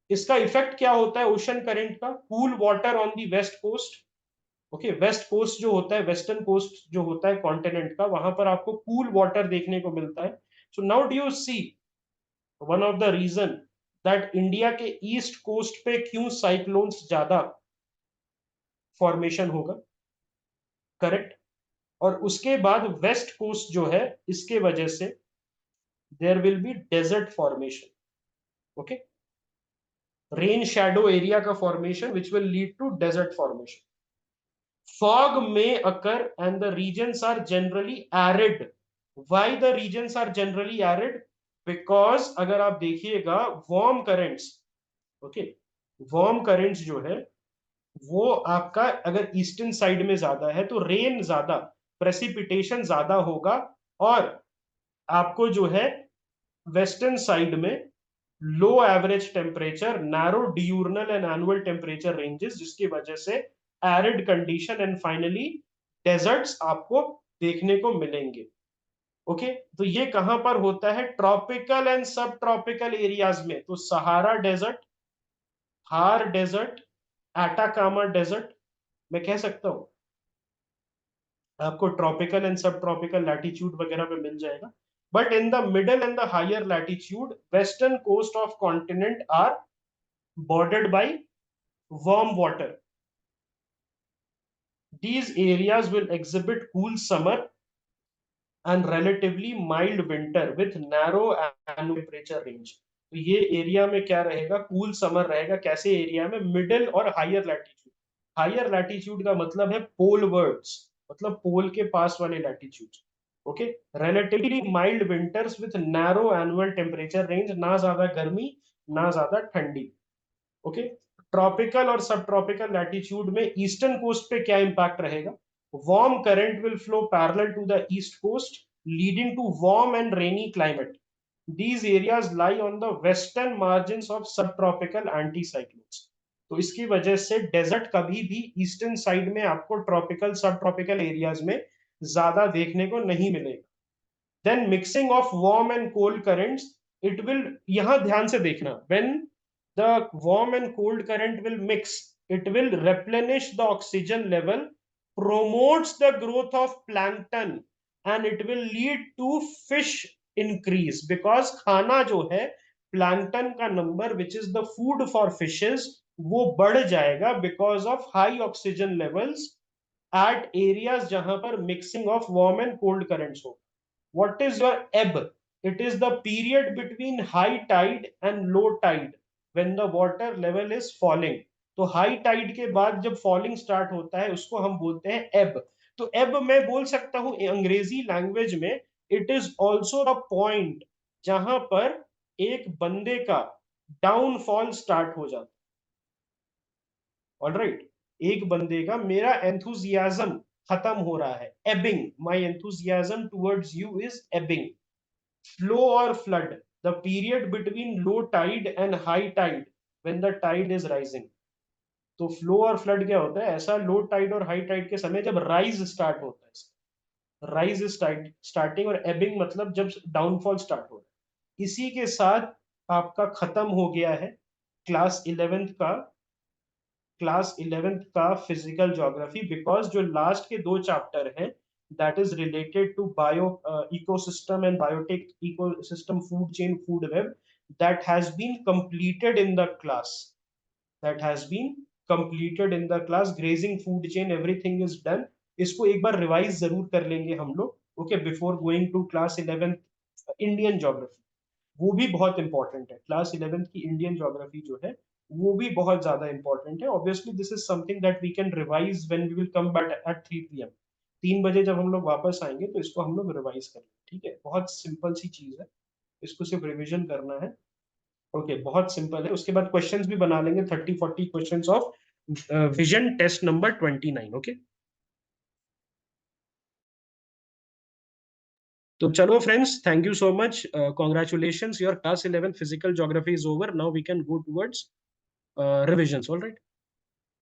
इसका effect क्या होता है ओशन करंट का? Cool water on the west coast. Okay, west coast जो होता है, वेस्टर्न कोस्ट जो होता है कॉन्टिनेंट का, वहां पर आपको कूल वाटर देखने को मिलता है. So now do you see one of the reason that India के ईस्ट कोस्ट पे क्यों साइक्लोन्स ज्यादा फॉर्मेशन होगा? करेक्ट. और उसके बाद वेस्ट कोस्ट जो है, इसके वजह से there will be desert formation. Okay, rain shadow area का formation which will lead to desert formation. Fog may occur and the regions are generally arid. Why the regions are generally arid? Because अगर आप देखिएगा warm currents, okay, warm currents जो है वो आपका अगर eastern side में ज्यादा है तो रेन ज्यादा, प्रेसिपिटेशन ज्यादा होगा, और आपको जो है वेस्टर्न साइड में low average temperature, narrow diurnal and annual temperature ranges, जिसकी वजह से arid condition and finally deserts आपको देखने को मिलेंगे. ओके, तो ये कहां पर होता है? Tropical and subtropical areas में. तो Sahara desert, Thar desert, Atacama desert, मैं कह सकता हूं आपको tropical and subtropical latitude वगैरह पे मिल जाएगा. But in the middle and the higher latitude, western coast of continent are bordered by warm water. These areas will exhibit cool summer and relatively mild winter with narrow annual temperature range. तो ये area में क्या रहेगा? Cool summer रहेगा. कैसे area में? Middle और higher latitude. Higher latitude का मतलब है पोल वर्ड्स, मतलब पोल के पास वाले latitude. Okay, relatively mild winters with narrow annual temperature range, ना ज्यादा गर्मी ना ज्यादा ठंडी. ओके, ट्रॉपिकल और सब ट्रॉपिकल लैटिट्यूड में ईस्टर्न कोस्ट पे क्या इंपैक्ट रहेगा? Warm current will flow parallel to the east coast leading to warm and rainy climate. These areas lie on the western margins of subtropical anticyclones. तो इसकी वजह से desert कभी भी ईस्टर्न साइड में आपको ट्रॉपिकल सब ट्रॉपिकल एरियाज में ज्यादा देखने को नहीं मिलेगा. Then mixing of warm and cold currents, it will, यहां ध्यान से देखना, when the warm and cold current will mix, it will replenish the oxygen level, promotes the growth of plankton, and it will lead to fish increase, because खाना जो है plankton का number which is the food for fishes वो बढ़ जाएगा because of high oxygen levels at areas जहां पर mixing of warm and cold currents हो. What is your ebb? It is the period between high tide and low tide when the water level is falling. तो high Tide के बाद जब falling start होता है उसको हम बोलते हैं एब. तो एब मैं बोल सकता हूं अंग्रेजी लैंग्वेज में, it is also the point जहां पर एक बंदे का डाउनफॉल स्टार्ट हो जाता है. ऑलराइट, एक बंदे का, मेरा एंथुजियाज्म खत्म हो रहा है, Ebbing, my enthusiasm towards you is Ebbing. Flow और flood, the period between low tide and high tide when the tide is rising. तो फ्लो और फ्लड क्या होता है? ऐसा लो टाइड और हाई टाइड के समय जब राइज स्टार्ट होता है, राइज स्टार्टिंग, और एबिंग मतलब जब डाउनफॉल स्टार्ट हो रहा है. इसी के साथ आपका खत्म हो गया है क्लास 11th का फिजिकल ज्योग्राफी, बिकॉज जो लास्ट के 2 चैप्टर हैं that is related to bio ecosystem and biotic ecosystem, food chain, food web, that has been completed in the class, grazing food chain, everything is done. इसको एक बार revise जरूर कर लेंगे हम लोग, okay, before going to class 11th Indian geography. वो भी बहुत इंपॉर्टेंट है. क्लास 11th की इंडियन ज्योग्राफी जो है वो भी बहुत ज्यादा इंपॉर्टेंट है. Obviously this is something that we can revise when we will come back at 3 PM. 3 बजे जब हम लोग वापस आएंगे तो इसको हम लोग रिवाइज करेंगे. ठीक है, बहुत सिंपल सी चीज है, इसको सिर्फ रिवीजन करना है. ओके, बहुत सिंपल है. उसके बाद क्वेश्चंस भी बना लेंगे, 30-40 questions of vision test number 29. Okay, तो चलो friends, thank you so much, congratulations, your class 11 physical geography is over. Now we can go towards revisions. Alright.